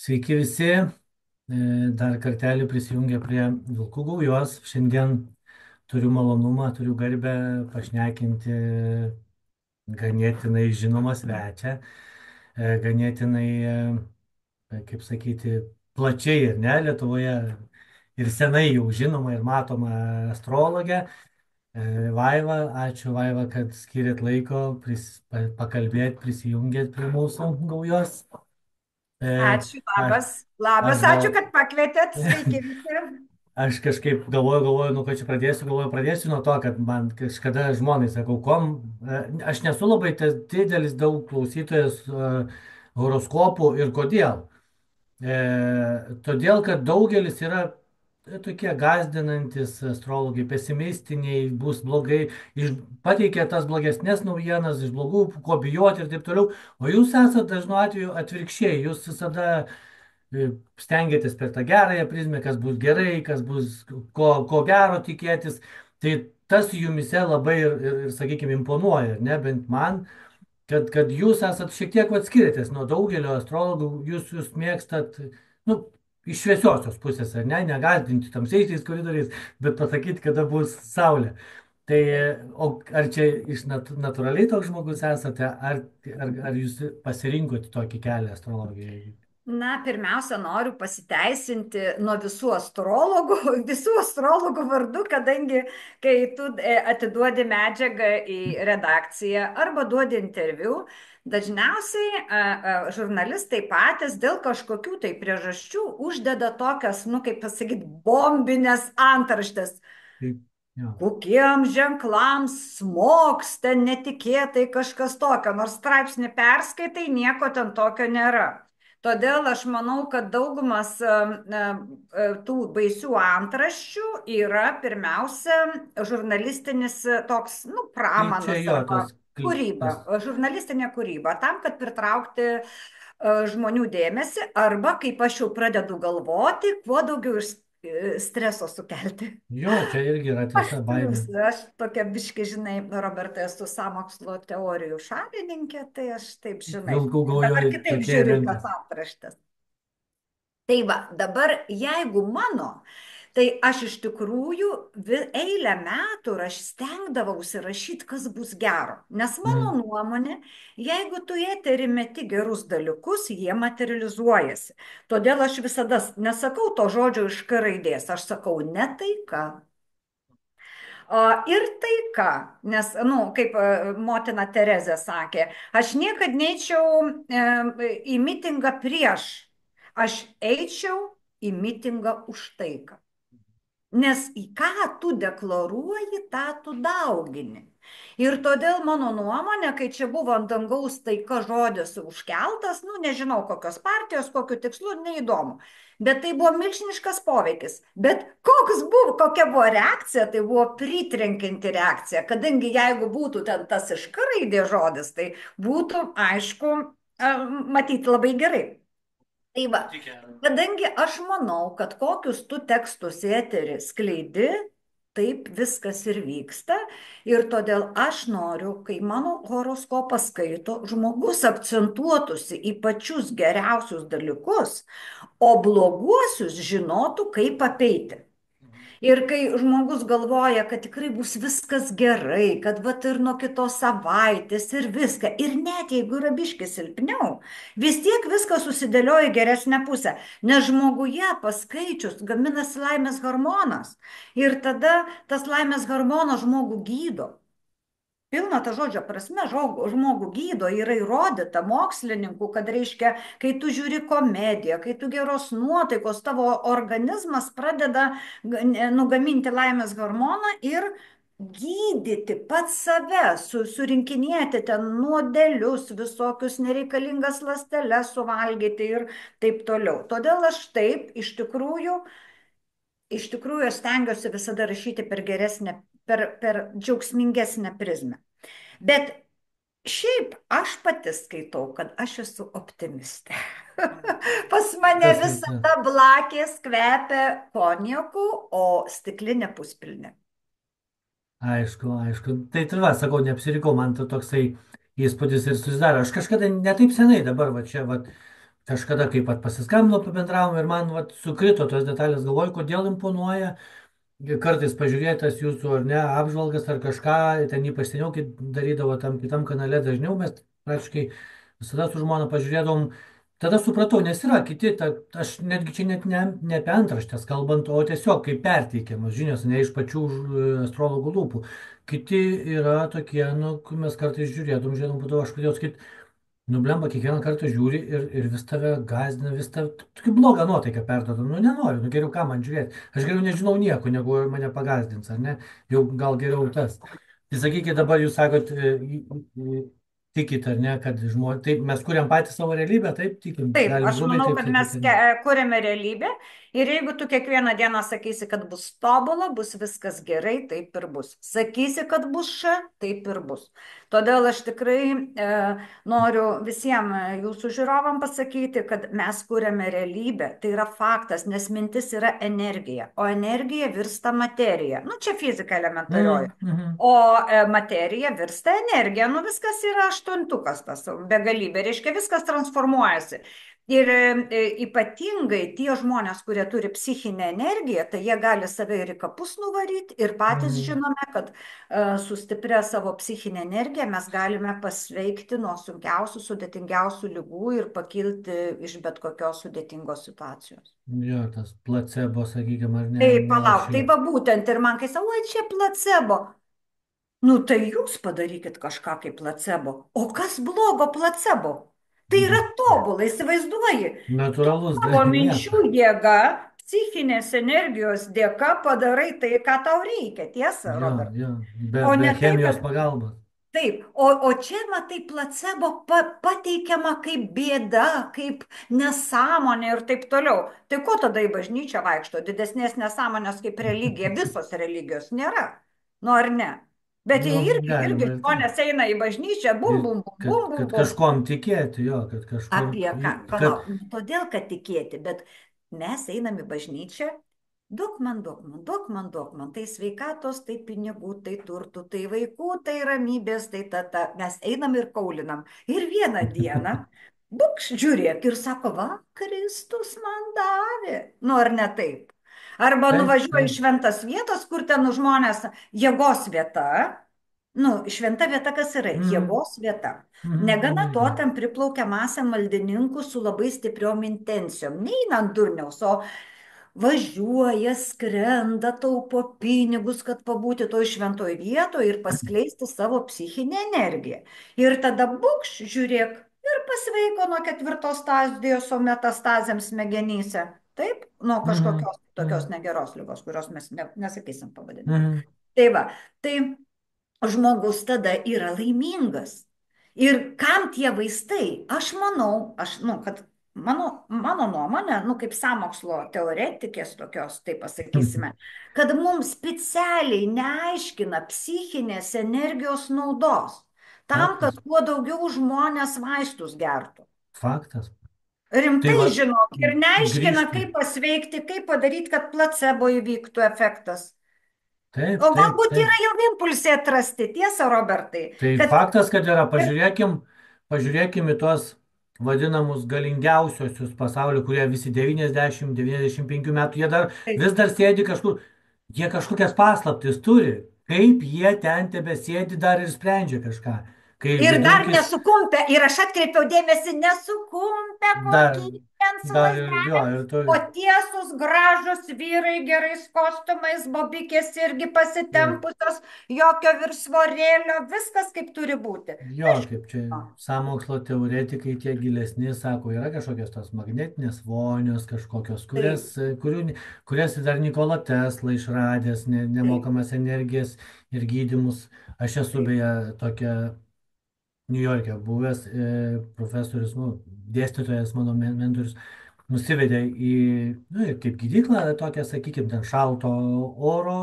Sveiki visi, dar kartelį prisijungę prie Vilkų gaujos. Šiandien turiu malonumą, turiu garbę pašnekinti ganėtinai žinomą svečią, ganėtinai, kaip sakyti, plačiai ir ne Lietuvoje ir senai jau žinoma ir matoma astrologė. Vaiva, ačiū Vaiva, kad skirėt laiko pakalbėti, prisijungėt prie mūsų gaujos. E, Ačiū, Aš, labas. Labas, aš ačiū, gal kad pakvietėt. Sveiki visi. Aš kažkaip galvoju, nu, kad čia pradėsiu nuo to, kad man kažkada žmonai sakau, aš nesu labai didelis daug klausytojas horoskopų ir kodėl. Todėl, kad daugelis yra tokie gąsdinantis astrologai, pesimistiniai, bus blogai, pateikia tas blogesnės naujienas, iš blogų, ko bijoti ir taip toliau, o jūs esate dažnu atveju atvirkščiai, jūs visada stengiatės per tą gerąją prizmę, kas bus gerai, kas bus, ko gero tikėtis. Tai tas jumise labai sakykime, imponuoja, ne bent man, kad jūs esat šiek tiek atskiriatės nuo daugelio astrologų, jūs mėgstat, nu, iš šviesiosios pusės, ar ne, negąsdinti tamsiaisiais koridoriais, bet pasakyti, kada bus saulė. Tai, o ar čia iš natūraliai toks žmogus esate, ar jūs pasirinkote tokį kelią astrologijai? Na, pirmiausia, noriu pasiteisinti nuo visų astrologų, visų astrologų vardu, kadangi kai tu atiduodi medžiagą į redakciją arba duodi interviu, dažniausiai žurnalistai patys dėl kažkokių tai priežasčių uždeda tokias, nu, kaip pasakyti, bombinės antraštės. Taip, jo. Kokiem ženklams smogs ten netikėtai kažkas tokio, nors straipsnį perskaitai, nieko ten tokio nėra. Todėl aš manau, kad daugumas tų baisių antraščių yra pirmiausia žurnalistinis toks, nu, Tai čia pramanas jo, arba kūryba, tas žurnalistinė kūryba, tam, kad pritraukti žmonių dėmesį arba, kaip aš jau pradedu galvoti, kuo daugiau streso sukelti. jo, čia irgi yra Aš tiesa, baimė. plius, aš tokia biški, žinai, Robertai, esu sąmokslo teorijų šalininkė, tai aš taip, žinai, Vilkų dabar gaujoj kitaip tokie ir žiūriu į tas renkas. antraštes. Tai va, dabar jeigu mano, tai aš iš tikrųjų eilę metų aš stengdavausi rašyti, kas bus gero. Nes mano Mhm. nuomonė, jeigu tu į eterį meti gerus dalykus, jie materializuojasi. Todėl aš visada nesakau to žodžio iš K raidės, aš sakau ne taika. Ir taika, nes, nu, kaip motina Terezė sakė, aš niekad neičiau į mitingą prieš, aš eičiau į mitingą už taiką. Nes į ką tu deklaruoji, tą tu daugini. Ir todėl mano nuomonė, kai čia buvo ant dangaus taika žodis užkeltas, nu nežinau kokios partijos, kokiu tikslu, neįdomu. Bet tai buvo milžiniškas poveikis. Bet kokia buvo reakcija, tai buvo pritrenkianti reakcija. Kadangi jeigu būtų ten tas iškraidė žodis, tai būtų aišku, matyti labai gerai. Tai va, kadangi aš manau, kad kokius tu tekstus į eterį skleidi, taip viskas ir vyksta. Ir todėl aš noriu, kai mano horoskopą skaito, žmogus akcentuotųsi į pačius geriausius dalykus, o bloguosius žinotų, kaip apeiti. Ir kai žmogus galvoja, kad tikrai bus viskas gerai, kad vat ir nuo kitos savaitės ir viską, ir net jeigu yra biškis silpniau, vis tiek viskas susidėlioja į geresnę pusę, nes žmoguje paskaičius gaminasi laimės hormonas ir tada tas laimės hormonas žmogų gydo. Pilna ta žodžio prasme, žmogų gydo, yra įrodyta mokslininkų, kad reiškia, kai tu žiūri komediją, kai tu geros nuotaikos, tavo organizmas pradeda nugaminti laimės hormoną ir gydyti pats save, surinkinėti ten nuodelius, visokius nereikalingas ląsteles suvalgyti ir taip toliau. Todėl aš taip, iš tikrųjų aš stengiuosi visada rašyti per geresnę, per džiaugsmingesnę prizmę. Bet šiaip aš pati skaitau, kad aš esu optimistė. Pas mane Tas, visada blakės kvepia konjaku, o stiklinė puspilnė. aišku, aišku. Tai va, sakau, neapsirikau, man toksai įspūdis ir susidaro. Aš kažkada netaip senai dabar, va čia, va, kažkada kaip pat pasiskambino, pabendravom ir man vat, sukrito tos detalės, galvoju, kodėl imponuoja kartais pažiūrėti tas jūsų ar ne apžvalgas ar kažką, ten ypač seniau, kai darydavo tam kitam kanale dažniau, mes praktiškai visada su žmona pažiūrėdavom. Tada supratau, nes yra kiti, aš netgi čia net ne apie antraštės kalbant, o tiesiog kaip perteikiamas žinios, ne iš pačių astrologų lūpų. Kiti yra tokie, nu, kai mes kartais žiūrėdom, būdavo aš pradėjau sakyti, nu, blemba, kiekvieną kartą žiūri ir vis tave gąsdina, vis tave tokį blogą nuotaiką perduoda. Nu, nenoriu, nu, geriau ką man žiūrėti. Aš geriau nežinau nieko, negu mane pagazdins, ar ne? Jau gal geriau tas. Tai sakykit, dabar jūs sakot, tikit, ar ne, kad žmonės, taip, mes kuriam patys savo realybę, taip, tikim, Taip, galim aš grubiai manau, taip kad mes sakyti, ar ne? kuriame realybę ir jeigu tu kiekvieną dieną sakysi, kad bus tobula, bus viskas gerai, taip ir bus. Sakysi, kad bus ša, taip ir bus. Todėl aš tikrai noriu visiems jūsų žiūrovam pasakyti, kad mes kuriame realybę. Tai yra faktas, nes mintis yra energija, o energija virsta materija. Nu, čia fizika elementarioji. Mhm. O materija virsta energija. Nu, viskas yra aštuntukas, tas begalybė. Reiškia, viskas transformuojasi. Ir ypatingai tie žmonės, kurie turi psichinę energiją, tai jie gali save ir į kapus nuvaryti. Ir patys Mhm. žinome, kad sustiprę savo psichinę energiją mes galime pasveikti nuo sunkiausių, sudėtingiausių ligų ir pakilti iš bet kokios sudėtingos situacijos. Jo, tas placebo, sakykime, ar ne, Tai palauk, tai nelošia. va būtent ir man kai savo, oi, čia placebo. Nu, tai jūs padarykit kažką kaip placebo. O kas blogo placebo? Tai yra tobulai, įsivaizduoji. Natūralus Tavo darinys. minčių jėga, psichinės energijos dėka padarai tai, ką tau reikia. Tiesa, Jo, Robert? jo, be, O be ne tai, chemijos kad pagalbos. taip. O čia, matai, placebo pateikiama kaip bėda, kaip nesąmonė ir taip toliau. Tai ko tada į bažnyčią vaikšto? Didesnės nesąmonės kaip religija, visos religijos nėra. Nu ar ne? Bet jie Nu, irgi galima ir taip. žmonės eina į bažnyčią, bum, Ir bum, bum, kad, bum, bum, kad bum. kažkuom tikėti, jo, kad kažkur, Apie ką? kad, Palauk, nu, todėl, kad tikėti, bet mes einam į bažnyčią, duok man, duok man, duok man, duok man, tai sveikatos, tai pinigų, tai turtų, tai vaikų, tai ramybės, tai tata. Mes einam ir kaulinam. Ir vieną dieną, bukš, žiūrėk ir sako, va, Kristus man davė. Nu, ar ne taip? Arba taip, nuvažiuoji į taip. šventas vietas, kur ten žmonės jėgos vieta. Nu, šventa vieta kas yra? Mhm, Jėgos vieta. Negana to, mhm. ten priplaukia masė maldininkų su labai stipriom intencijom. Neina ant durniaus, o važiuoja, skrenda, taupo pinigus, kad pabūti toj šventoj vietoje ir paskleisti savo psichinę energiją. Ir tada bukš, žiūrėk, ir pasveiko nuo ketvirtos stadijos, o metastazėm smegenyse. Taip, nuo Mhm, kažkokios tokios mhm, negeros lygos, kurios mes nesakysim pavadinimo. mhm. Tai va, tai žmogus tada yra laimingas. Ir kam tie vaistai? Aš manau, nu, kad mano nuomonė, nu, kaip sąmokslo teoretikės tokios, tai pasakysime, kad mums specialiai neaiškina psichinės energijos naudos. Tam, kad Faktas, kuo daugiau žmonės vaistus gertų. faktas. Tai Rimtai va, žinok, ir neaiškina, grįžti. kaip pasveikti, kaip padaryti, kad placebo įvyktų efektas. Taip, O taip, galbūt taip. yra jau impulsai atrasti, tiesa, Robertai, Tai kad faktas, kad yra, pažiūrėkim į tuos vadinamus galingiausiosius pasaulio, kurie visi 90-95 metų, jie vis dar sėdi kažkur, jie kažkokias paslaptis turi, kaip jie ten tebesėdi dar ir sprendžia kažką. Kai ir dar vidurkis nesukumpę, ir aš atkreipiau dėmesį, nesukumpę dar, kokie ten su dar ir jo, lasdelėm, ir to, o tiesus, gražus vyrai gerais kostiumais, bobikės irgi pasitempusios, jokio virsvorėlio, viskas kaip turi būti. jo, kaip čia sąmokslo teoretikai tie gilesni sako, yra kažkokios tos magnetinės vonios, kažkokios, Taip, kurias dar Nikola Tesla išradęs, taip, nemokamas energijas ir gydimus. Aš esu taip, beje tokia Niujorke buvęs profesorius, nu, dėstytojas, mano mentorius, nusivedė į, nu, ir kaip gydyklą, tokią, sakykime, ten šalto oro,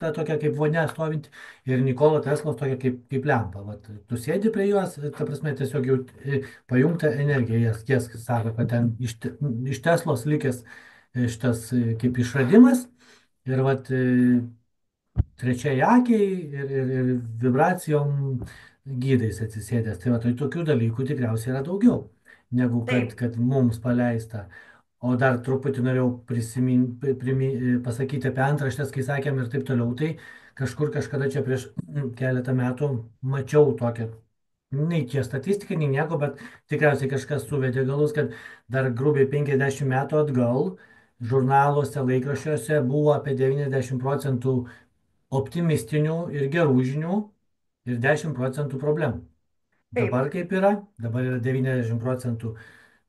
ta tokia kaip vonia stovinti, ir Nikola Teslos tokia kaip lempa. Vat, tu sėdi prie juos, ta prasme, tiesiog jau pajungta energija, jas sako, kad ten iš Teslos likęs šitas kaip išradimas, ir vat, trečiai akiai ir vibracijom gydais atsisėdęs. Tai va, tai tokių dalykų tikriausiai yra daugiau. negu Taip, kad mums paleista. O dar truputį norėjau pasakyti apie antraštės, kai sakėm ir taip toliau. Tai kažkur kažkada čia prieš keletą metų mačiau tokią, nei čia statistika, nei nieko, bet tikriausiai kažkas suvedė galus, kad dar grubiai 50 metų atgal žurnaluose, laikraščiuose buvo apie 90% optimistinių ir gerų žinių ir 10% problemų. taip. Dabar kaip yra? Dabar yra 90%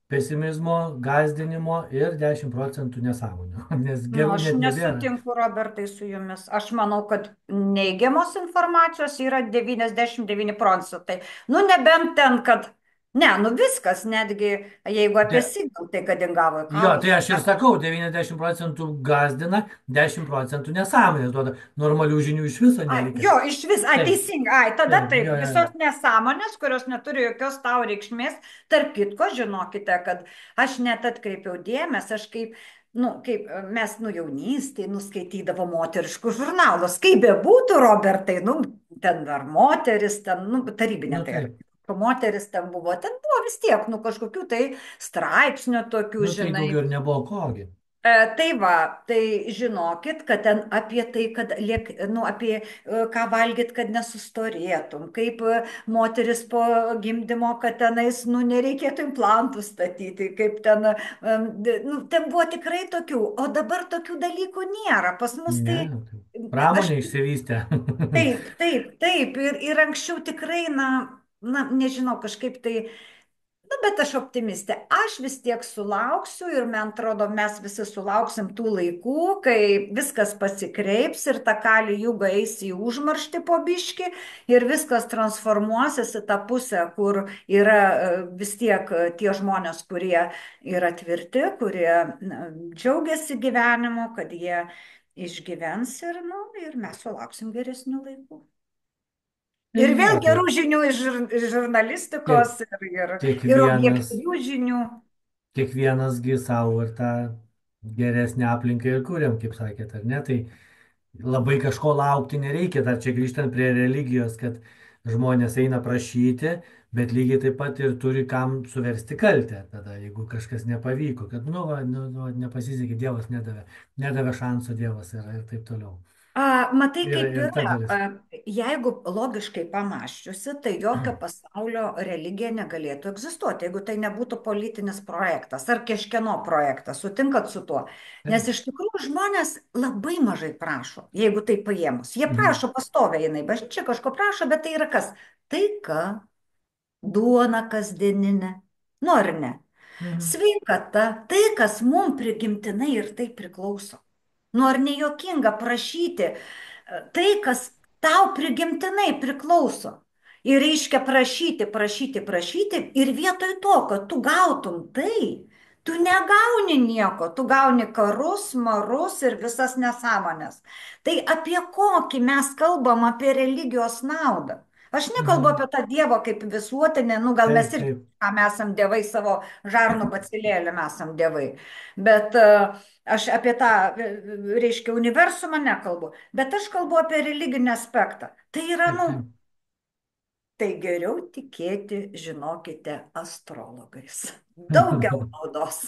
pesimizmo, gąsdinimo ir 10% nesąmonių, nes Nu, gerų aš net nebėra. nesutinku, Robertai, su jumis. Aš manau, kad neigiamos informacijos yra 99%. Nu, nebent ten, kad, ne, nu viskas, netgi jeigu apie De, Signal, tai kad ingavo jo, kalbus. tai aš ir sakau, 90% gąsdina, 10% nesąmonės duoda, normalių žinių iš viso Ai, nelikęs. jo, iš vis, ai, Taip, teisingai, ai, tada taip, taip, jo, jo, visos jo. nesąmonės, kurios neturi jokios tau reikšmės, tarp kitko, žinokite, kad aš net atkreipiau dėmesį, aš kaip, nu, kaip mes, nu, jaunystėje nuskaitydavo moteriškus žurnalus, kaip bebūtų, Robertai, nu, ten dar moteris, ten, nu, tarybinė Nu tai yra. taip, Moteris ten buvo vis tiek, nu, kažkokių tai straipsnių tokių, nu tai žinai. daugiau ir nebuvo kogi. Tai va, tai žinokit, kad ten apie tai, kad nu, apie ką valgyt, kad nesustorėtum, kaip moteris po gimdymo, kad tenais, nu, nereikėtų implantų statyti, kaip ten, nu, ten buvo tikrai tokių, o dabar tokių dalykų nėra. Pas mus Ne, tai, taip. aš Pramonė išsivystė. taip, taip, taip, ir anksčiau tikrai, na, nežinau, kažkaip tai. Nu, bet aš optimistė. Aš vis tiek sulauksiu ir man atrodo, mes visi sulauksim tų laikų, kai viskas pasikreips ir ta kali juga eis į užmarštį po biški ir viskas transformuosis į tą pusę, kur yra vis tiek tie žmonės, kurie yra tvirti, kurie na, džiaugiasi gyvenimu, kad jie išgyvens ir, nu, ir mes sulauksim geresnių laikų. Tai Ir jo, vėl tai gerų žinių iš kiek, žurnalistikos ir kiekvienas objektyvių žinių. kiekvienas gi savo ir tą geresnę aplinką ir kuriam, kaip sakėt, ar ne? Tai labai kažko laukti nereikia, dar čia grįžtant prie religijos, kad žmonės eina prašyti, bet lygiai taip pat ir turi kam suversti kaltę, tada jeigu kažkas nepavyko, kad, nu, nepasisekė, Dievas nedavė šansų Dievas ir taip toliau. Matai, kaip Ir ta yra. dalis. Jeigu logiškai pamaščiusi, tai jokio pasaulio religija negalėtų egzistuoti, jeigu tai nebūtų politinis projektas ar kažkieno projektas. Sutinkat su tuo? Nes Taip. iš tikrųjų žmonės labai mažai prašo, jeigu tai paėmus. Jie Mhm. prašo pastoviai, jinai bažnyčia kažko prašo, bet tai yra kas? Taika, duona kasdieninė. Nu ar ne? Mhm. Sveikata, tai, kas mums prigimtinai ir tai priklauso. Nu ar nejuokinga prašyti tai, kas tau prigimtinai priklauso. Ir reiškia prašyti, prašyti, prašyti ir vietoj to, kad tu gautum tai, tu negauni nieko, tu gauni karus, marus ir visas nesąmonės. Tai apie kokį mes kalbam apie religijos naudą? Aš nekalbu Mhm. apie tą Dievą kaip visuotinę, nu gal mes Taip, irgi taip. mes esam dievai savo žarnų bacilėlį, mes esam dievai. Bet aš apie tą, reiškia, universumą nekalbu, bet aš kalbu apie religinį aspektą. Tai yra, Taip, nu, taip. tai geriau tikėti, žinokite, astrologais. Daugiau naudos.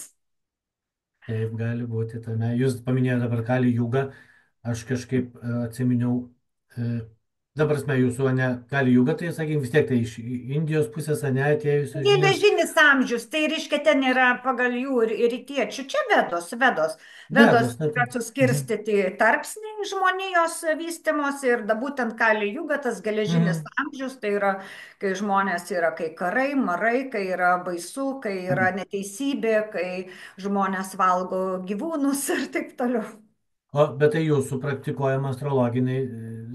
Taip gali būti tame. Jūs paminėjote dabar Kali Jugą. Aš kažkaip atsiminiau, e, dabar mes jūsų, ne, Kali Juga, tai sakykime, vis tiek tai iš Indijos pusės, ne, atėjusios žinios. Geležinis amžius, tai reiškia, ten yra pagal jų ir rytiečių, čia vedos. Vedos Bedos, na yra taip. Mhm. suskirstyti tarpsniai žmonijos vystimos ir da būtent kali juga, tas geležinis Mhm. amžius, tai yra, kai žmonės yra, kai karai, marai, kai yra baisu, kai yra neteisybė, kai žmonės valgo gyvūnus ir taip toliau. Bet tai jūsų praktikuojama astrologiniai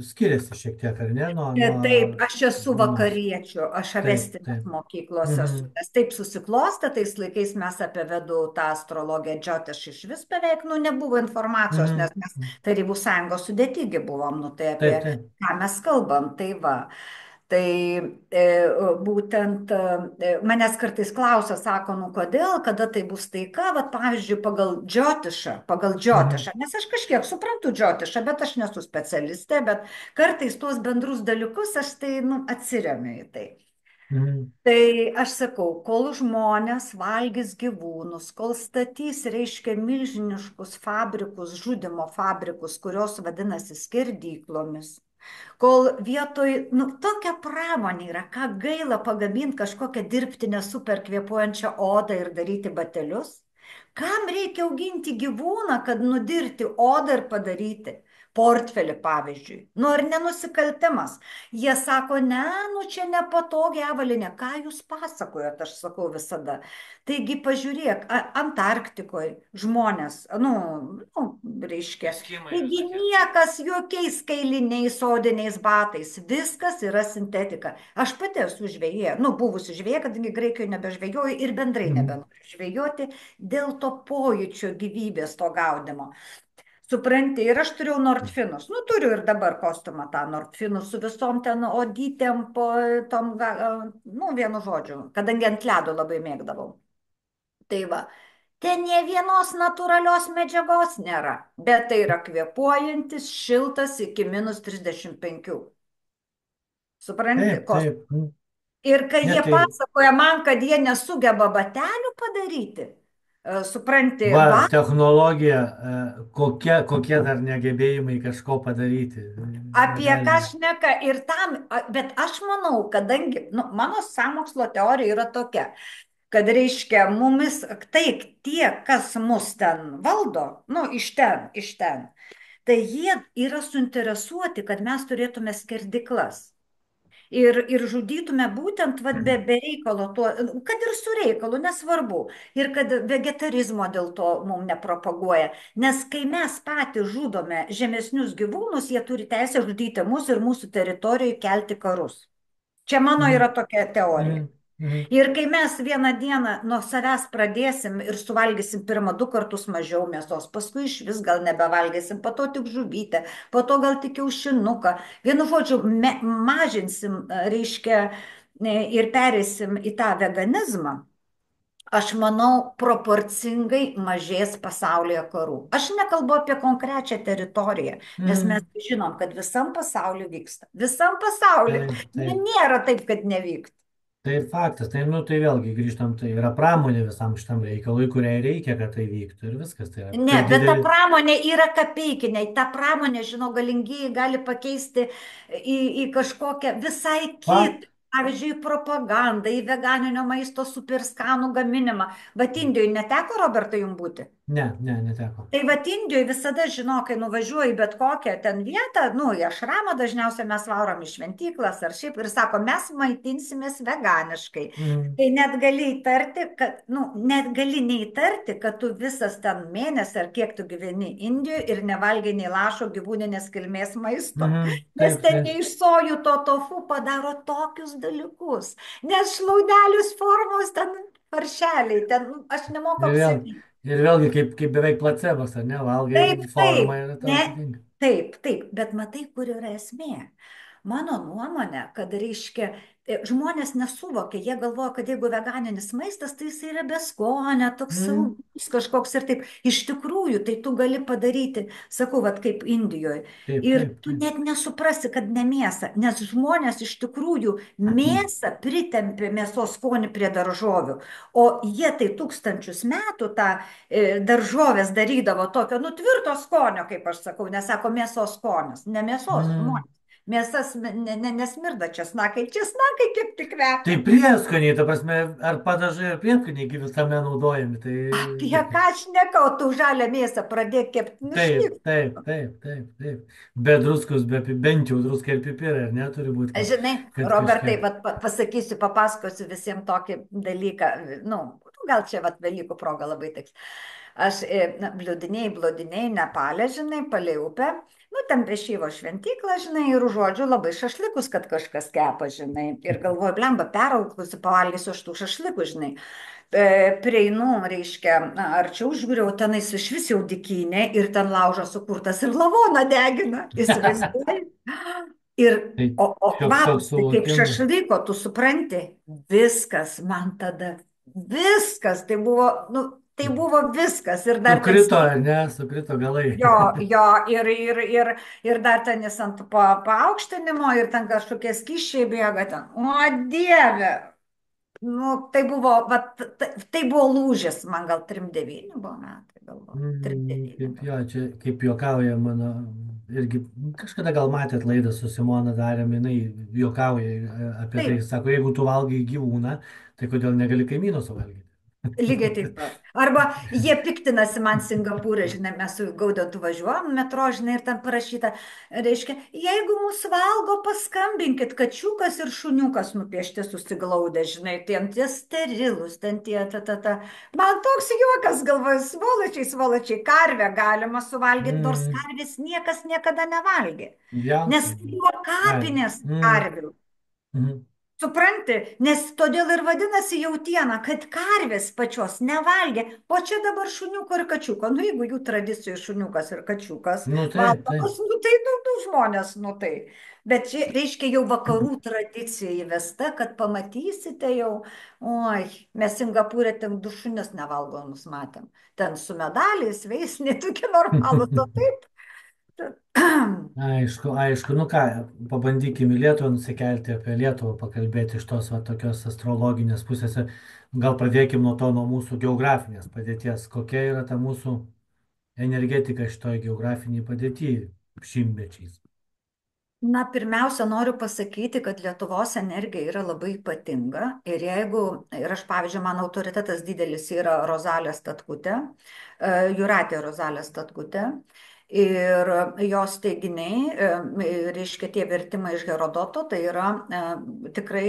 skiriasi šiek tiek, ar ne, Taip, nuo aš esu mamos. vakariečių, aš Taip, avestinės taip. mokyklos esu, Mhm. nes taip susiklostė, tais laikais mes apie vedų tą astrologiją džiotiš iš vis beveik, nu, nebuvo informacijos, nes Mhm. mes Tarybų sąjungos sudėtingi buvom, nu, tai apie Taip, taip. ką mes kalbam, tai va. Tai būtent manęs kartais klausia, sako, nu kodėl, kada tai bus taika, va pavyzdžiui, pagal Mhm. džiotišą, nes aš kažkiek suprantu džiotišą, bet aš nesu specialistė, bet kartais tuos bendrus dalykus aš tai, nu, atsiremiu į tai. Mhm. Tai aš sakau, kol žmonės valgys gyvūnus, kol statys, reiškia, milžiniškus fabrikus, žudimo fabrikus, kurios vadinasi skerdyklomis, kol vietoj, nu, tokia pramonė yra, ką gaila pagaminti kažkokią dirbtinę super kvėpuojančią odą ir daryti batelius. Kam reikia auginti gyvūną, kad nudirti odą ir padaryti portfelį, pavyzdžiui? Nu, ar nenusikaltimas? Jie sako, ne, nu čia nepatogi avalynė. Ką jūs pasakojat, aš sakau visada. Taigi pažiūrėk, Antarktikoje žmonės, reiškia, Eskimai taigi visokie. niekas jokiais kailiniais, sodiniais batais, viskas yra sintetika. Aš pati esu žvejė, nu, buvusi žvejė, kadangi Graikijoje nebežvejoju ir bendrai Mhm. nebenoriu žvejoti dėl to pojūčio gyvybės to gaudimo. Supranti, ir aš turėjau Nordfinus. Nu, turiu ir dabar kostiumą tą Nordfinus su visom ten odytėm, po tom, nu, vienu žodžiu, kadangi ant ledo labai mėgdavau. Tai va, ten nie vienos natūralios medžiagos nėra, bet tai yra kvėpuojantis, šiltas iki -35. Supranti, Taip, kos. taip. Mhm. Ir kai Ne, jie tai pasakoja man, kad jie nesugeba batelių padaryti, supranti, va, ba, technologija, kokie dar negebėjimai kažko padaryti. apie ką Negalime. šneka ir tam, bet aš manau, kadangi, nu, mano sąmokslo teorija yra tokia, kad reiškia mumis, tai tie, kas mus ten valdo, nu, iš ten, tai jie yra suinteresuoti, kad mes turėtume skerdiklas. Ir žudytume būtent vat, be reikalo, tuo, kad ir su reikalu, nesvarbu. Ir kad vegetarizmo dėl to mums nepropaguoja. Nes kai mes patys žudome žemesnius gyvūnus, jie turi teisę žudyti mus ir mūsų teritorijoje kelti karus. Čia mano yra Mhm. tokia teorija. Mhm. Mhm. Ir kai mes vieną dieną nuo savęs pradėsim ir suvalgysim pirmą 2 kartus mažiau mėsos, paskui iš vis gal nebevalgysim, po to tik žuvytę, po to gal tik kiaušinuką. Vienu žodžiu, mažinsim, reiškia, ir pereisim į tą veganizmą. Aš manau, proporcingai mažės pasaulyje karų. Aš nekalbu apie konkrečią teritoriją, nes mes Mhm. žinom, kad visam pasauliu vyksta. Visam pasauliu. Taip, Nu, taip. nėra taip, kad nevyktų. Tai faktas, tai, nu, tai vėlgi grįžtam, tai yra pramonė visam šitam reikalui, kuriai reikia, kad tai vyktų ir viskas, tai yra Ne, per bet ta didelį pramonė yra kapeikinė. Ta pramonė, žinau, galingieji gali pakeisti į kažkokią visai faktą. kitą. Pavyzdžiui, į propagandą, į veganinio maisto superskanų gaminimą. Bet Indijoje neteko, Robertai, jums būti? Ne, ne, neteko. Tai vat Indijoje visada žino, kai nuvažiuoji į bet kokią ten vietą, nu, į ašramą dažniausiai mes varom į šventyklas ar šiaip ir sako, mes maitinsimės veganiškai. Mhm. Tai net gali įtarti, kad, nu, net gali neįtarti, kad tu visas ten mėnesį ar kiek tu gyveni Indijoje ir nevalgai nei lašo gyvūninės kilmės maisto. Mhm. Nes Taip, ten taip. ne iš sojų to tofu padaro tokius dalykus. Nes šlaudelius formos ten paršeliai, ten, nu, aš nemoku Ir vėl, apsakyti. ir vėlgi kaip beveik placebas, ar ne, valgai ir Taip, forma taip, yra tau ne, atitinka. taip, taip, bet matai, kur yra esmė. Mano nuomonė, kad reiškia, žmonės nesuvokia, jie galvoja, kad jeigu veganinis maistas, tai jis yra beskonė, toks Mhm. saldus kažkoks ir taip. Iš tikrųjų, tai tu gali padaryti, sakau, vat kaip Indijoje. Taip, Ir taip, tu taip. net nesuprasi, kad ne mėsa, nes žmonės iš tikrųjų mėsą pritempė mėsos skonį prie daržovių, o jie tai tūkstančius metų tą daržovės darydavo tokio, nu, tvirto skonio, kaip aš sakau, nesako mėsos skonis, ne mėsos, Mhm. žmonės. Mėsas nesmirda česnakai, česnakai kaip tik Tai kvepia. prieskoniai, ta prasme, ar padažai, ar prieskoniai gi visame naudojami. Tai Apie ką aš nekau, tu žalią mėsą pradėk kepti, taip, nušnyk. taip, taip, taip, taip. Be druskos, bent jau druska ir pipirai, ar ne, turi būti, Žinai, kad Robertai, kažkiek. vat, pasakysiu, papasakosiu visiems tokį dalyką, nu, gal čia vat Velykų proga labai tiks. Aš, na, blūdiniai, Nepalė, žinai, palei upę, nu, ten priešyvo šventyklą, žinai, ir užuodžiu labai šašlikus, kad kažkas kepa, žinai, ir galvoju, blemba, perauklus, pavalgysiu aš tų šašlikų, žinai. Prieinu, reiškia, arčiau žiūriu, tenais iš vis jau dykynė ir ten laužas sukurtas ir lavoną degina, įsivaizduoji. Ir, Tai o šioks toks kvapas, tai kaip suvokimas. šašlyko, tu supranti, viskas man tada, viskas, tai buvo, nu, tai buvo viskas. Ir dar ten Sukrito, ne, sukrito galai. jo, jo, ir dar ten jis ant paaukštinimo, ir ten kažkokie skyščiai bėga ten. O Dieve! Nu, tai buvo, va, tai buvo lūžis, man gal 39 buvo metai, galvoju. 39 Kaip gal. jo, čia kaip juokauja mano, irgi kažkada gal matėt laidą su Simona darėm, jinai juokauja apie tai, Taip, sako, jeigu tu valgai gyvūną, tai kodėl negali kaimyno suvalgyti? lygiai taip pat. Arba jie piktinasi man Singapūrė, žinai, mes su Gaudantu važiuojam metro, žinai, ir ten parašyta, reiškia, jeigu mūsų valgo, paskambinkit, kačiukas ir šuniukas nupiešti susiglaudę, žinai, tie sterilus, ten tie, ta. Man toks juokas, galvoju, svoločiai, svoločiai, karvę galima suvalgyti, nors Mm, karvės niekas niekada nevalgė. Nes jaučiai. tai buvo Ai. kapinės Mm, karvių. mhm. Supranti, nes todėl ir vadinasi jautiena, kad karvės pačios nevalgė, o čia dabar šuniuko ir kačiuko. Nu, jeigu jų tradicijų šuniukas ir kačiukas Nu taip, taip. valgomas, nu tai du žmonės, nu tai. Bet čia reiškia jau vakarų tradicija įvesta, kad pamatysite jau, oi, mes Singapūrė ten du šunis nevalgomus matėm. Ten su medaliais, veisniai, tokie normalūs, o taip. Aišku, aišku, nu ką, pabandykime į Lietuvą nusikelti apie Lietuvą, pakalbėti iš tos va, tokios astrologinės pusės. Gal pradėkime nuo to, nuo mūsų geografinės padėties. Kokia yra ta mūsų energetika šitoje geografinėje padėtyje šimtmečiais? Na, pirmiausia, noriu pasakyti, kad Lietuvos energija yra labai ypatinga. Ir jeigu, ir aš, pavyzdžiui, mano autoritetas didelis yra Rozalė Statkutė, Jūratė Rozalė Statkutė. Ir jos teiginiai, reiškia tie vertimai iš Herodoto, tai yra tikrai,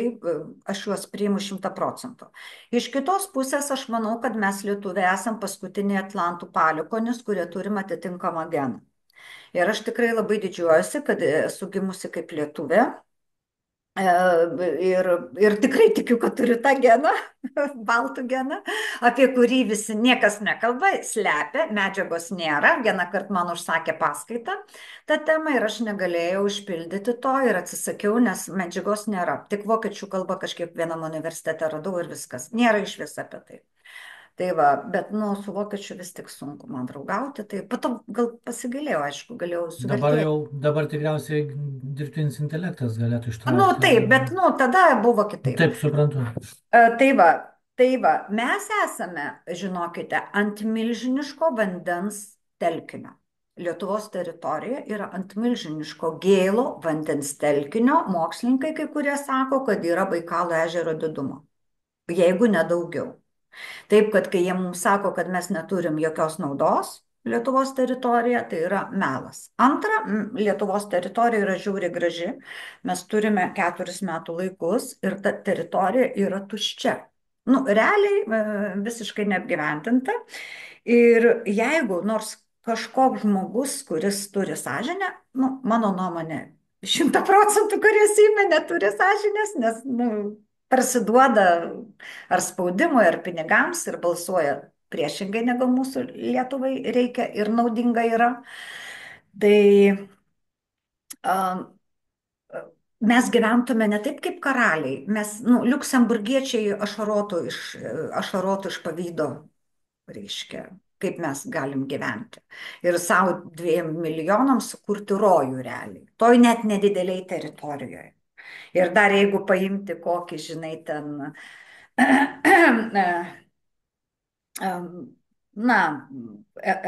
aš juos priimu 100%. Iš kitos pusės aš manau, kad mes lietuviai esam paskutiniai Atlantų palikonis, kurie turim atitinkamą geną. Ir aš tikrai labai didžiuojuosi, kad esu gimusi kaip lietuvė. Ir, ir tikrai tikiu, kad turiu tą geną, baltų geną, apie kurį visi niekas nekalba, slepia, medžiagos nėra. Vieną kartą man užsakė paskaitą tą temą ir aš negalėjau išpildyti to ir atsisakiau, nes medžiagos nėra. Tik vokiečių kalba kažkiek vienam universitete radau ir viskas. Nėra iš vis apie tai. Tai va, bet, nu, su vokiečiu vis tik sunku man draugauti, tai po to gal pasigailėjau, aišku, galėjau Dabar suvertėti. jau, dabar tikriausiai dirbtinis intelektas galėtų Nu, ištraukti. taip, bet, nu, tada buvo kitaip. Taip, suprantu. Tai va, tai va, mes esame, žinokite, ant milžiniško vandens telkinio. Lietuvos teritorija yra ant milžiniško gėlo vandens telkinio. Mokslininkai kai kurie sako, kad yra Baikalo ežero didumo, jeigu ne daugiau. Taip, kad kai jie mums sako, kad mes neturim jokios naudos Lietuvos teritorija, tai yra melas. Antra, Lietuvos teritorija yra žiauriai graži. Mes turime 4 metų laikus ir ta teritorija yra tuščia. Nu, realiai visiškai neapgyventinta. Ir jeigu nors kažkoks žmogus, kuris turi sąžinę, nu, mano nuomonė, 100%, kurie Seime neturi sąžinės, nes, nu, parsiduoda ar spaudimui, ar pinigams ir balsuoja priešingai negu mūsų Lietuvai reikia ir naudinga yra. Tai mes gyventume ne taip kaip karaliai. Mes, nu, liuksemburgiečiai ašarotų iš pavydo, reiškia, kaip mes galim gyventi. Ir savo 2 milijonams sukurti rojų realiai. Toj net nedideliai teritorijoje. Ir dar jeigu paimti kokį, žinai, ten na,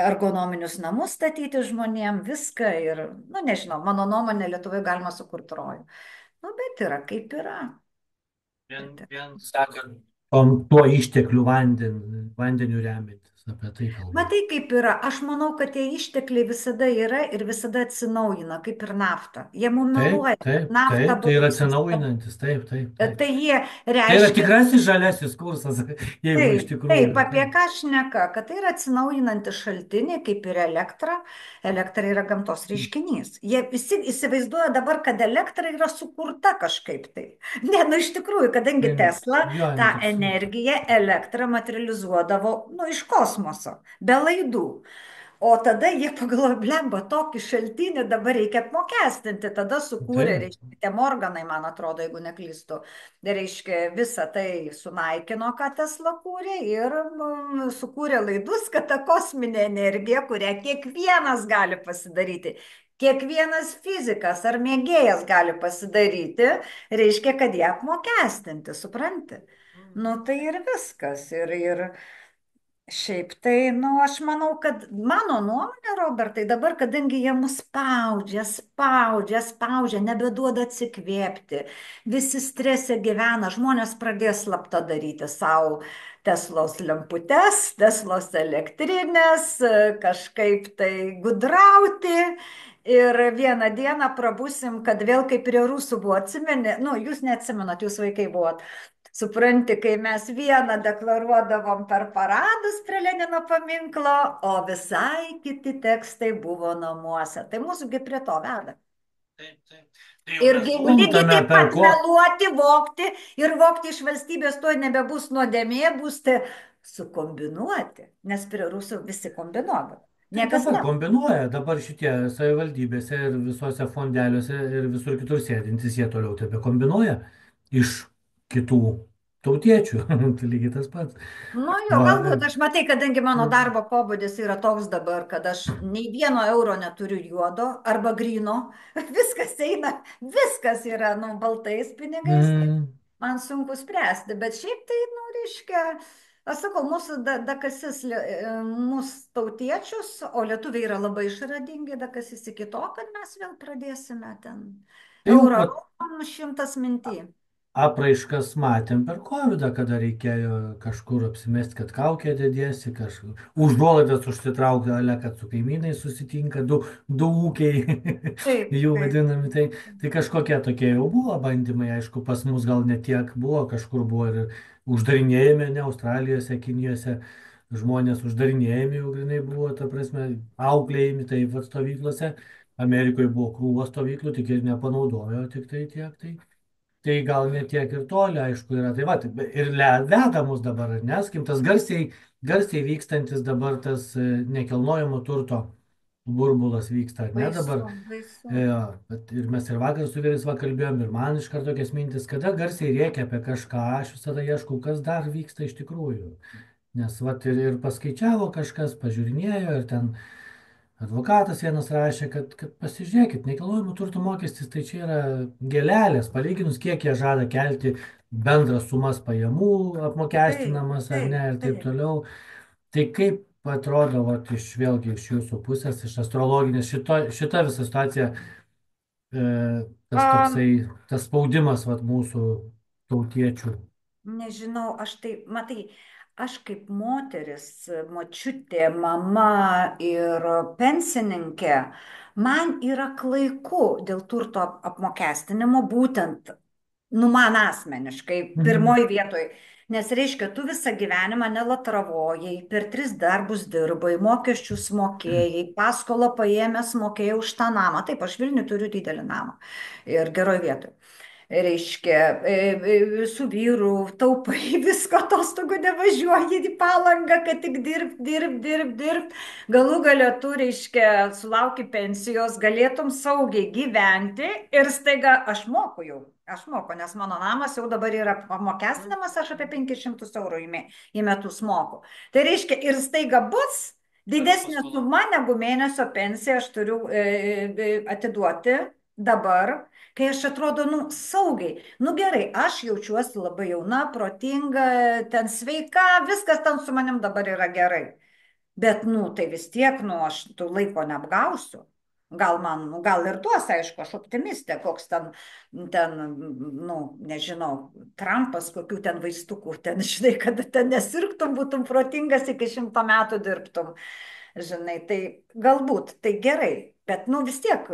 ergonominius namus statyti žmonėm, viską ir, nu, nežinau, mano nuomonė, Lietuvai galima sukurti rojų. Nu, bet yra kaip yra. Bet Vien sakant, tuo išteklių vandeniu remiantis, apie tai kalbu. matai, kaip yra. Aš manau, kad tie ištekliai visada yra ir visada atsinaujina, kaip ir nafta. Jie mums Taip, meluoja, kad taip, nafta taip, tai yra buvo sustabdyta. atsinaujinantis, taip, taip, taip. Tai jie Tai yra reiškia. tikrasis žaliasis kursas, jeigu iš Taip, tikrųjų. taip, apie Taip, ką šneka, kad tai yra atsinaujinantis šaltiniai, kaip ir elektra. Elektra yra gamtos reiškinys. Jie visi įsivaizduoja dabar, kad elektra yra sukurta kažkaip tai. Ne, nu iš tikrųjų, kadangi tai, Tesla jo, tą tiesiog. energiją, elektrą materializuodavo, nu, iš kosmoso, be laidų. O tada jie pagalvojo, blemba, tokį šaltinį dabar reikia apmokestinti. Tada sukūrė, Taip. reiškia, tie Morganai, man atrodo, jeigu neklystu, reiškia, visą tai sunaikino, ką Tesla kūrė ir sukūrė laidus, kad ta kosminė energija, kurią kiekvienas gali pasidaryti, kiekvienas fizikas ar mėgėjas gali pasidaryti, reiškia, kad ją apmokestinti, supranti? Nu tai ir viskas. Ir šiaip tai, nu, aš manau, kad mano nuomonė, Robertai, dabar, kadangi jie mus spaudžia, spaudžia, spaudžia, nebeduoda atsikvėpti, visi strese gyvena, žmonės pradės slapta daryti savo Teslos lemputes, Teslos elektrinės, kažkaip tai gudrauti. Ir vieną dieną prabusim, kad vėl kaip prie rusų buvo, atsimeni, nu, jūs neatsimenat, jūs vaikai buvot. Supranti, kai mes vieną deklaruodavom per paradus prie Lenino paminklo, o visai kiti tekstai buvo namuose. Tai mūsųgi prie to veda. Taip, taip. Tai jau Ir mes lygiai kruntame taip per pat ko. meluoti, vogti ir vogti iš valstybės to nebebus nuodėmė, bus tai sukombinuoti, nes prie rusų visi kombinuodavo. Tai Niekas dabar ne. kombinuoja, dabar šitie savivaldybėse ir visose fondeliuose ir visur kitur sėdintys, jie toliau tebe kombinuoja iš kitų tautiečių. Tai lygiai tas pats. Nu jo, Va, galbūt aš matai, kadangi mano darbo pobūdis yra toks dabar, kad aš nei vieno euro neturiu juodo arba grino, viskas eina, viskas yra, nu, baltais pinigais, tai mm, man sunku spręsti, bet šiaip tai, nu, reiškia, aš sakau, mūsų dakasis, mūsų tautiečius, o lietuviai yra labai išradingi, dakasis iki to, kad mes vėl pradėsime ten tai jau eurą, vat, šimtas minty. apraiškas matėm per COVID, kada reikėjo kažkur apsimesti, kad kaukę dėdėsi, kažkur užuolaidas užsitraukti, ale kad su kaimynai susitinka, du ūkiai, Taip, jų taip. vadinami. Tai kažkokie tokie jau buvo bandymai, aišku, pas mus gal netiek buvo, kažkur buvo ir uždarinėjami, ne Australijose, Kinijose. Žmonės uždarinėjami, jau grinai buvo, ta prasme, auklėjami, tai va stovyklose. Amerikoje buvo krūvos stovyklų, tik ir nepanaudojo, tik tai tiek. Tai gal net tiek ir toli, aišku, yra. Tai va, ir veda mus dabar, neskim, tas garsiai vykstantis dabar tas nekilnojamo turto burbulas vyksta, ar ne dabar. Baisu, baisu. Jo, bet ir mes ir vakar su vyrais va kalbėjom, ir man iš karto tokias mintis, kada garsiai rėkia apie kažką, aš visada ieškau, kas dar vyksta iš tikrųjų. Nes vat ir paskaičiavo kažkas, pažiūrinėjo ir ten advokatas vienas rašė, kad pasižiūrėkit, nekilnojamo turto mokestis tai čia yra gėlelės, palyginus kiek jie žada kelti bendras sumas pajamų Taip, apmokestinamas ar ne taip, ir taip taip. toliau. Tai kaip atrodo, vat, vėlgi iš jūsų pusės, iš astrologinės, šita visa situacija, e, tas Um, toksai, tas spaudimas vat, mūsų tautiečių. Nežinau, aš tai, matai, aš kaip moteris, močiutė, mama ir pensininkė, man yra klaiku dėl turto apmokestinimo būtent, nu, man asmeniškai, Mhm. pirmoji vietoj. Nes reiškia, tu visą gyvenimą nelatravojai, per 3 darbus dirbai, mokesčius mokėjai, paskolą paėmęs mokėjai už tą namą. Taip, aš Vilnių turiu didelį namą ir geroj vietoj reiškia, su vyru taupai visko atostogų nevažiuoji į Palangą, kad tik dirb. Galų gale tu, reiškia, sulauki pensijos, galėtum saugiai gyventi ir staiga aš moku jau. Aš moku, nes mano namas jau dabar yra apmokestinamas, aš apie 500 eurų į metus moku. Tai reiškia, ir staiga bus didesnė suma negu mėnesio pensiją aš turiu atiduoti dabar, kai aš atrodo, nu, saugiai. Nu gerai, aš jaučiuosi labai jauna, protinga, ten sveika, viskas ten su manim dabar yra gerai. Bet, nu, tai vis tiek, nu, aš tų laiko neapgausiu. Gal man, nu, gal ir duos, aišku, aš optimistė, koks ten, nu, nežinau, Trumpas, kokių ten vaistukų, ten, žinai, kad ten nesirgtum, būtum protingas iki 100 metų dirbtum. Žinai, tai galbūt, tai gerai, bet, nu, vis tiek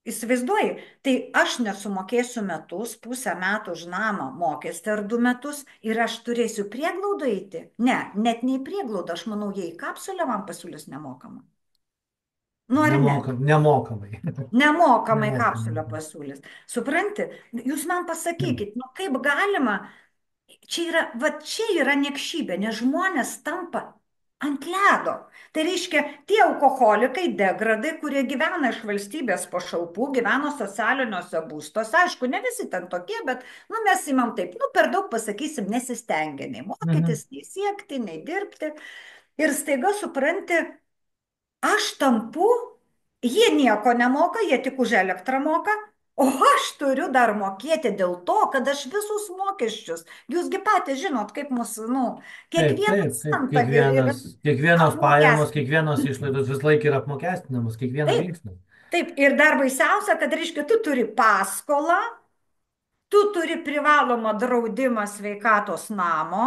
įsivaizduoji, tai aš nesumokėsiu metus, pusę metų už namą mokestį ar 2 metus ir aš turėsiu prieglaudą eiti. Ne, net nei prieglaudą, aš manau, jie į kapsulę man pasiūlys nemokamą. Nu ar ne? Nemokamai. Nemokamai kapsulę Nemokamai. pasiūlys. Supranti, jūs man pasakykit, nu kaip galima, čia yra, va čia yra niekšybė, nes žmonės tampa ant ledo. Tai reiškia, tie alkoholikai, degradai, kurie gyvena iš valstybės pašalpų, gyvena socialiniuose būstuose, aišku, ne visi ten tokie, bet, nu, mes imam taip, nu, per daug pasakysim, nesistengia nei Mhm. mokytis, nei siekti, nei dirbti. Ir staiga supranti, aš tampu, jie nieko nemoka, jie tik už elektrą moka, o aš turiu dar mokėti dėl to, kad aš visus mokesčius, jūsgi patys žinot, kaip mūsų, nu, Taip, kiekvieną taip, taip. centą ir Kiekvienos pajamos, apmokestinti. kiekvienos išlaidos vis laik yra apmokestinamos, kiekvienas Taip, žingsnis. taip, ir dar baisiausia, kad reiškia, tu turi paskolą, tu turi privalomą draudimą sveikatos namo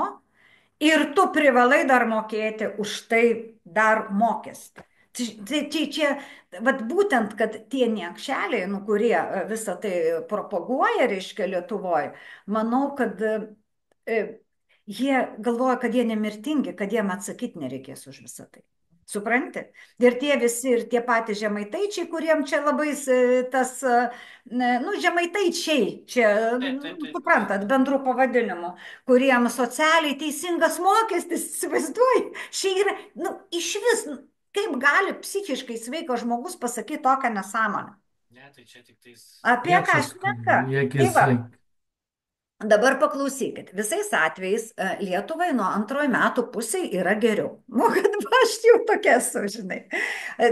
ir tu privalai dar mokėti už tai dar mokestį. Tai čia, vat būtent, kad tie niekšeliai, nu, kurie visą tai propaguoja, reiškia, Lietuvoje, manau, kad jie galvoja, kad jie nemirtingi, kad jiem atsakyti nereikės už visą tai. Supranti? Ir tie visi, ir tie patys žemaitaičiai, kuriem čia labai tas, nu, žemaitaičiai, čia, Taip, taip, taip. suprantat, bendrų pavadinimų, kuriem socialiai teisingas mokestis, įsivaizduoji, čia yra, nu, iš vis, kaip gali psichiškai sveikas žmogus pasakyti tokią nesąmonę? Ne, tai čia tik tais Apie ką niekšas, šneka? Tai jėgis. va, dabar paklausykit, visais atvejais Lietuvai nuo antrojo metų pusė yra geriau. Nu, kad va, aš jau tokia esu, žinai.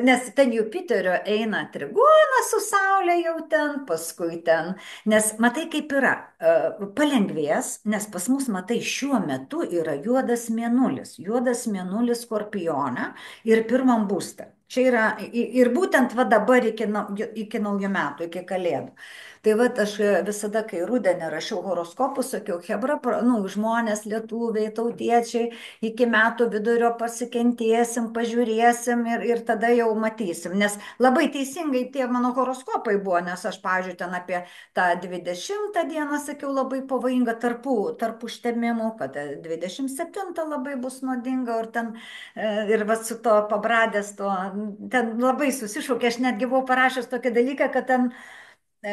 Nes ten Jupiterio eina trigūnas su Saulė jau ten, paskui ten. Nes matai, kaip yra, palengvės, nes pas mus, matai, šiuo metu yra juodas mėnulis. Juodas mėnulis Skorpione ir pirmam būste. Čia yra ir būtent va dabar iki naujų metų, iki Kalėdų. Tai va, aš visada, kai rudenį rašiau horoskopus, sakiau, Hebra, nu, žmonės, lietuviai, tautiečiai, iki metų vidurio pasikentėsim, pažiūrėsim ir tada jau matysim. Nes labai teisingai tie mano horoskopai buvo, nes aš, pavyzdžiui, ten apie tą 20 dieną sakiau labai pavojinga tarp užtemimų, kad 27 labai bus nuodinga ir va su to pabradės, ten labai susišaukė, aš netgi buvau parašęs tokį dalyką, kad ten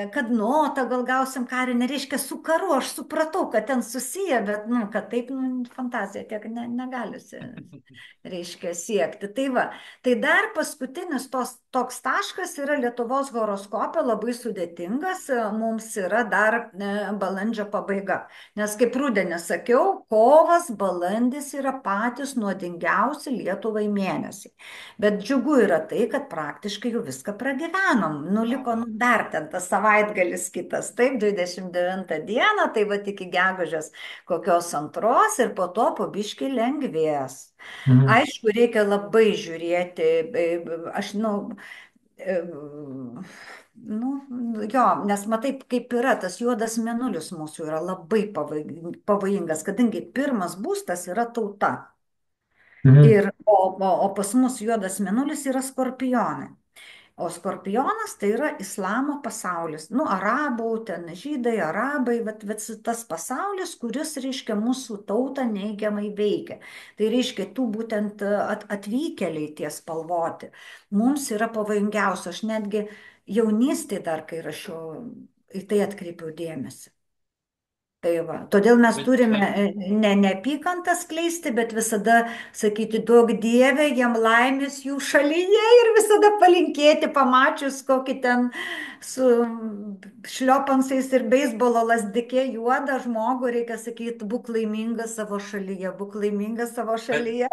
kad notą gal gausim karinę, reiškia su karu, aš supratau, kad ten susiję, bet, nu, kad taip, nu, fantazija tiek negali, reiškia, siekti. Tai va, tai dar paskutinis toks taškas yra Lietuvos horoskopė, labai sudėtingas, mums yra dar balandžio pabaiga. Nes kaip rudenį sakiau, kovas, balandis yra patys nuodingiausi Lietuvai mėnesiai. Bet džiugu yra tai, kad praktiškai jau viską pragyvenom. Nu, liko nu, dar ten tas savaitgalis kitas, taip, 29 dieną, tai va iki gegužės kokios antros ir po to po biškį lengvės. Mhm. Aišku, reikia labai žiūrėti, aš, e, nu, jo, nes matai, kaip yra, tas juodas mėnulis mūsų yra labai pavojingas, kadangi pirmas būstas yra tauta. Mhm. O pas mus juodas mėnulis yra skorpionai. O skorpionas tai yra islamo pasaulis. Nu, arabų, ten žydai, arabai, bet tas pasaulis, kuris, reiškia, mūsų tautą neigiamai veikia. Tai reiškia, tų būtent atvykėliai tie spalvoti. Mums yra pavojingiausia. Aš netgi jaunystėje dar, kai rašiau, į tai atkreipiau dėmesį. Tai va, todėl mes Bet, turime ne neapykantą skleisti, bet visada sakyti, duok Dieve jam laimės jų šalyje ir visada palinkėti, pamačius kokį ten su šliopansais ir beisbolo lasdikė juodą žmogų, reikia sakyti, būk laimingas savo šalyje, būk laimingas savo bet šalyje.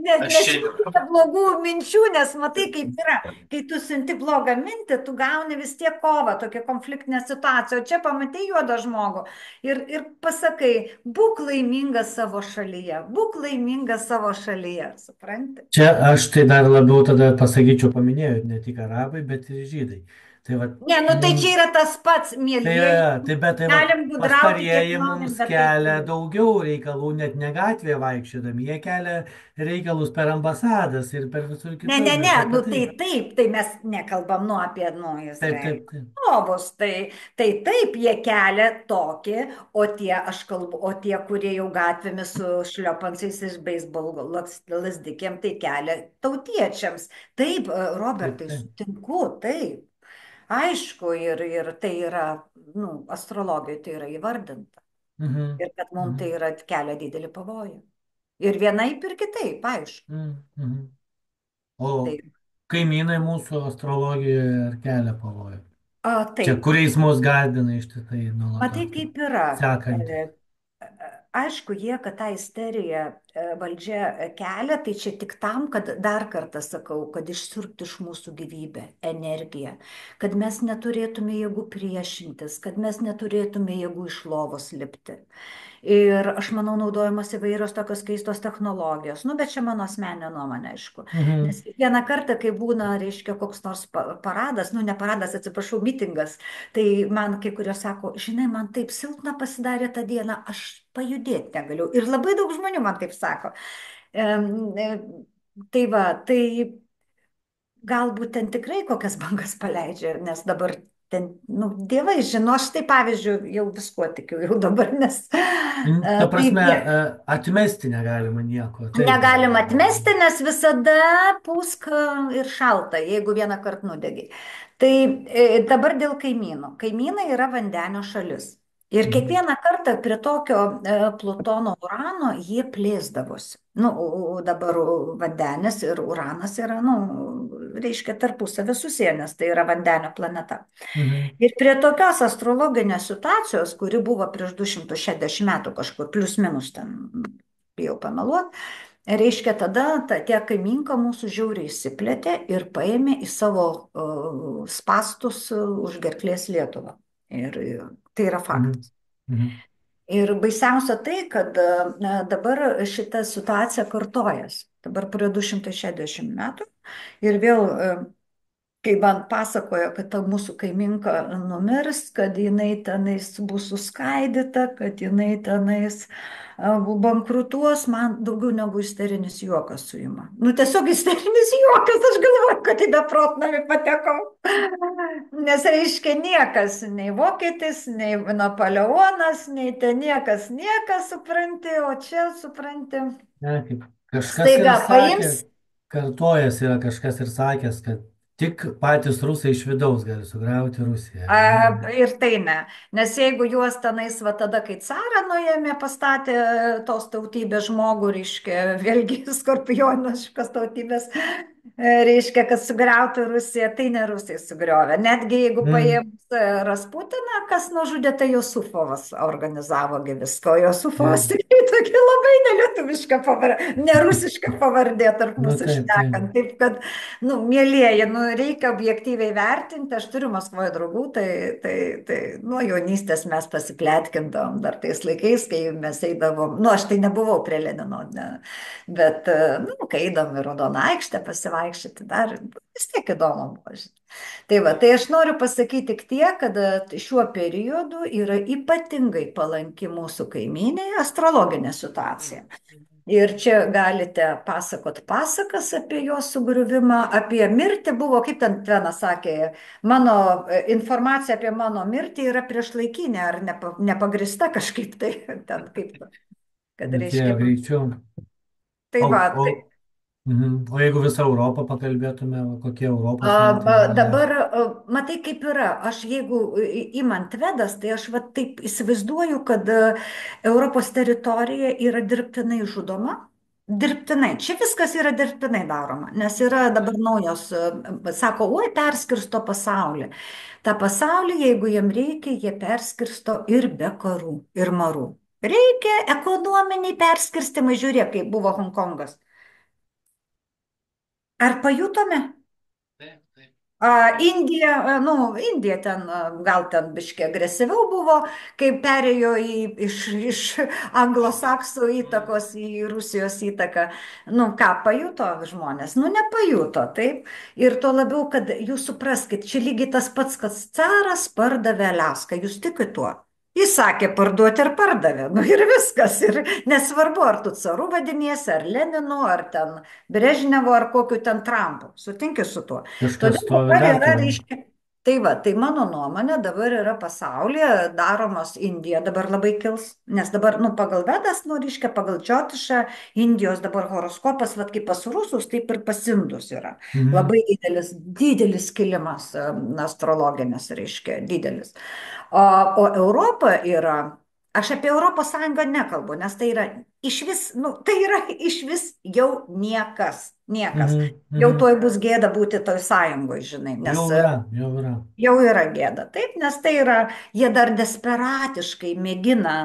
Net aš čia. nesiūlyti blogų minčių, nes matai, kaip yra. Kai tu siunti blogą mintį, tu gauni vis tiek kovą, tokia konfliktinė situacija. O čia pamatai juodą žmogų. Ir pasakai, būk laimingas savo šalyje, būk laimingas savo šalyje, supranti? Čia aš tai dar labiau tada pasakyčiau, paminėjau, ne tik arabai, bet ir žydai. Tai va, Ne, nu tai čia yra tas pats, tai, mėlyjeji, tai va, galim gudrauti kiek pastarieji norim, mums bet taip kelia yra. daugiau reikalų, net ne gatvėje vaikščiodami, jie kelia reikalus per ambasadas ir per visur Ne, kitur, ne, ne, mes apie nu tai. tai taip, tai mes nekalbam nu apie Taip, Izraelį. taip, taip. Novus, tai taip, jie kelia tokį, o tie, aš kalbu, o tie, kurie jau gatvėmis su šliopansais iš beisbolo lasdikėm, tai kelia tautiečiams. Taip, Taip, Robertai, taip. sutinku, taip. Aišku, ir tai yra, nu, astrologijai tai yra įvardinta. Mhm. Ir kad mums tai Mhm. yra kelia didelį pavojų. Ir vienaip ir kitaip, aišku. Mhm. O Tai, kaimynai mūsų astrologijoje ar kelia pavojų? Čia, taip, kuriais mus gąsdina ištisai matai, nuolatos, taip, kaip yra. sekantis. E, Aišku, jie, kad tą isteriją valdžia kelia, tai čia tik tam, kad dar kartą sakau, kad išsiurbti iš mūsų gyvybę, energiją, kad mes neturėtume jėgų priešintis, kad mes neturėtume jėgų iš lovos lipti. Ir aš manau, naudojamas įvairios tokios keistos technologijos. Nu, bet čia mano asmeninė nuomonė, aišku. Mhm. Nes kiekvieną kartą, kai būna, reiškia, koks nors paradas, nu, ne paradas, atsiprašau, mitingas, tai man kai kurie sako, žinai, man taip silpna pasidarė tą dieną, aš pajudėti negaliu. Ir labai daug žmonių man taip sako. Em, e, Tai va, tai galbūt ten tikrai kokias bangas paleidžia, nes dabar ten, nu, dievai žino, aš tai pavyzdžiui jau viskuo tikiu, jau dabar, nes Ta tai prasme, atmesti negalima nieko, taip negalima galima. atmesti, nes visada pūsk ir šalta, jeigu vieną kartą nudegiai. Tai dabar dėl kaimynų. Kaimynai yra vandenio šalis. Ir Mhm. kiekvieną kartą prie tokio Plutono Urano jie plėsdavosi. Nu, dabar vandenis ir Uranas yra, nu, reiškia tarpusavę susiję, nes tai yra vandenio planeta. Mhm. Ir prie tokios astrologinės situacijos, kuri buvo prieš 260 metų kažkur, plius minus ten, bijau pameluoti, reiškia, tada tie kaiminka mūsų žiauriai įsiplėtė ir paėmė į savo spastus už gerklės Lietuvą. Ir tai yra Mhm. faktas. Mhm. Ir baisiausia tai, kad dabar šita situacija kartojasi. Dabar praėjo 260 metų ir vėl kai man pasakojo, kad ta mūsų kaiminka numirs, kad jinai tenais bus suskaidyta, kad jinai tenais bankrutuos, man daugiau negu isterinis juokas suima. Nu, tiesiog isterinis juokas, aš galvoju, kad į beprotnamį patekau. Nes reiškia niekas, nei vokietis, nei Napoleonas, nei ten niekas, niekas supranti, o čia supranti. Ne, kaip kažkas ir Staiga sakė, paims. kartojas yra kažkas ir sakęs, kad tik patys rusai iš vidaus gali sugriauti Rusiją, ar ne? Ir tai ne, nes jeigu juos tenais, va tada, kai carą nuėmė, pastatė tos tautybės žmogų, reiškia, vėlgi skorpioniškas tautybės, reiškia, kad sugriautų Rusiją, tai ne rusai sugriovė. Netgi jeigu Mm. paėmus Rasputiną, kas nužudė, tai Jusufovas organizavo gi viską, o Jusufovas Jo. tikrai tokia labai nelietuviška pavardė, nerusiška pavardė tarp Nu mūsų taip, taip. šnekant. Taip kad, nu, mėlyjeji, nu, reikia objektyviai vertinti, aš turiu Maskvoje draugų, tai nuo jaunystės mes pasipletkindavom dar tais laikais, kai mes eidavom, nu, aš tai nebuvau prie Lenino, ne, bet, nu, kai eidavom į Raudoną aikštę pasivaikščioti, dar vis tiek įdomu buvo. Tai va, tai aš noriu pasakyti tik tiek, kad šiuo periodu yra ypatingai palanki mūsų kaimynė astrologinė situacija. Ir čia galite pasakot pasakas apie jo sugriuvimą, apie mirtį buvo, kaip ten Tvenas sakė, mano informacija apie mano mirtį yra priešlaikinė ar nepagrista kažkaip tai, ten kaip, kad Atėjo reiškia. greičiau. Tai O, va, o, tai o jeigu visą Europą pakalbėtume, va, kokie Europos metai Dabar, blogiausi? matai, kaip yra, aš jeigu imant vedas, tai aš va taip įsivaizduoju, kad Europos teritorija yra dirbtinai žudoma. Dirbtinai, čia viskas yra dirbtinai daroma, nes yra dabar naujos, sako, oi, perskirsto pasaulį. Ta pasaulį, jeigu jiem reikia, jie perskirsto ir be karų, ir marų. Reikia ekonominiai perskirstimai, žiūrėk, kaip buvo Hongkongas. Ar pajutome? Taip, taip. Indija, nu, Indija ten gal ten biškiai agresyviau buvo, kai perėjo iš anglosaksų įtakos į Rusijos įtaką. Nu, ką pajuto žmonės? Nu, nepajuto, taip. Ir tuo labiau, kad jūs supraskite, čia lygiai tas pats, kad caras pardavė Aliaską. Jūs tikite tuo? Jis sakė parduoti ir pardavė. Nu ir viskas. Ir nesvarbu, ar tu caru vadiniesi, ar Leninu, ar ten Brežnevu, ar kokiu ten Trumpu. Sutinki su tuo? Kažkas Todėl stovi dabar yra, gatavė. reiškia, tai va, tai mano nuomonė dabar yra pasaulyje daromos Indija dabar labai kils, nes dabar, nu, pagal Vedas, nu, reiškia, pagal Džiotišą, Indijos dabar horoskopas, va, kaip pas rusus, taip ir pas indus yra. Mhm. Labai didelis, didelis kilimas astrologinis, reiškia, didelis. O Europa yra, aš apie Europos Sąjungą nekalbu, nes tai yra iš vis, nu, tai yra iš vis jau niekas, niekas. Mhm, Jau mhm. tuoj bus gėda būti toj sąjungoj, žinai, nes Jau yra, jau yra. jau yra gėda, taip, nes tai yra, jie dar desperatiškai mėgina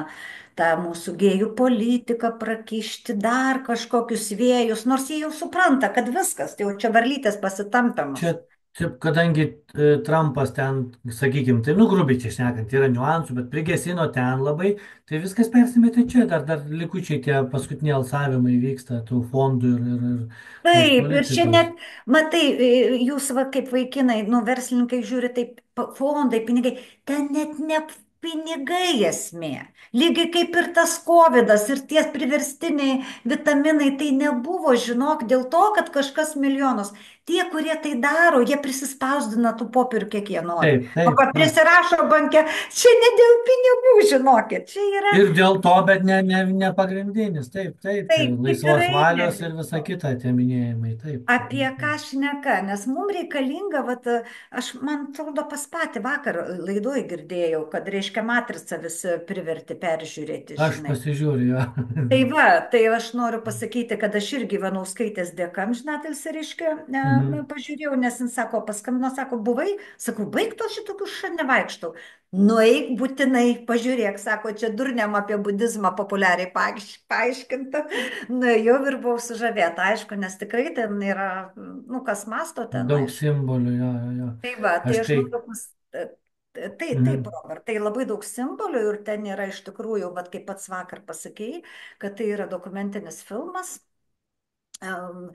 tą mūsų gėjų politiką prakišti, dar kažkokius vėjus, nors jie jau supranta, kad viskas, tai jau čia varlytės pasitampiamas. Čia, čia kadangi Trumpas ten, sakykime, tai, nu, grubiai čia šnekant, yra niuansų, bet prigesino ten labai, tai viskas persimetė čia, dar likučiai tie paskutiniai alsavimai vyksta tų fondų ir tos Taip, ir čia politikos. net, matai, jūs va kaip vaikinai, nu, verslininkai žiūri, taip, fondai, pinigai, ten net ne pinigai esmė. Lygiai kaip ir tas covidas ir tie priverstiniai vitaminai, tai nebuvo, žinok, dėl to, kad kažkas milijonus. Tie, kurie tai daro, jie prisispausdina tų popierių, kiek jie nori. Taip, O taip, kad taip. prisirašo banke, čia ne dėl pinigų, žinokit, čia yra Ir dėl to, bet ne pagrindinis, taip, taip, čia taip laisvos tikrai ne valios ir dėl visa to. kita tie minėjimai, taip. Apie ką šneka, nes mums reikalinga, vat, aš man atrodo pas patį vakar laidoj girdėjau, kad reiškia matricą visi priverti peržiūrėti, Aš žinai. pasižiūriu, jo. Tai va, tai aš noriu pasakyti, kad aš irgi Ivanauskaitės dėka, amžinatilsį, reiškia, Mhm. pažiūrėjau, nes jis sako, paskambino, sako, buvai, sakau, baigto šitokių nevaikštau. Nueik būtinai, pažiūrėk, sako, čia durniam apie budizmą populiariai paaiškinta. Nuėjau ir buvau sužavėta, aišku, nes tikrai ten yra, nu, kas masto ten, Daug aišku. simbolių, jo, jo, jo. Tai va, tai Aš aš tai, noriu taip, mhm. Robert, tai labai daug simbolių ir ten yra iš tikrųjų, vat kaip pats vakar pasakėjai, kad tai yra dokumentinis filmas. Em,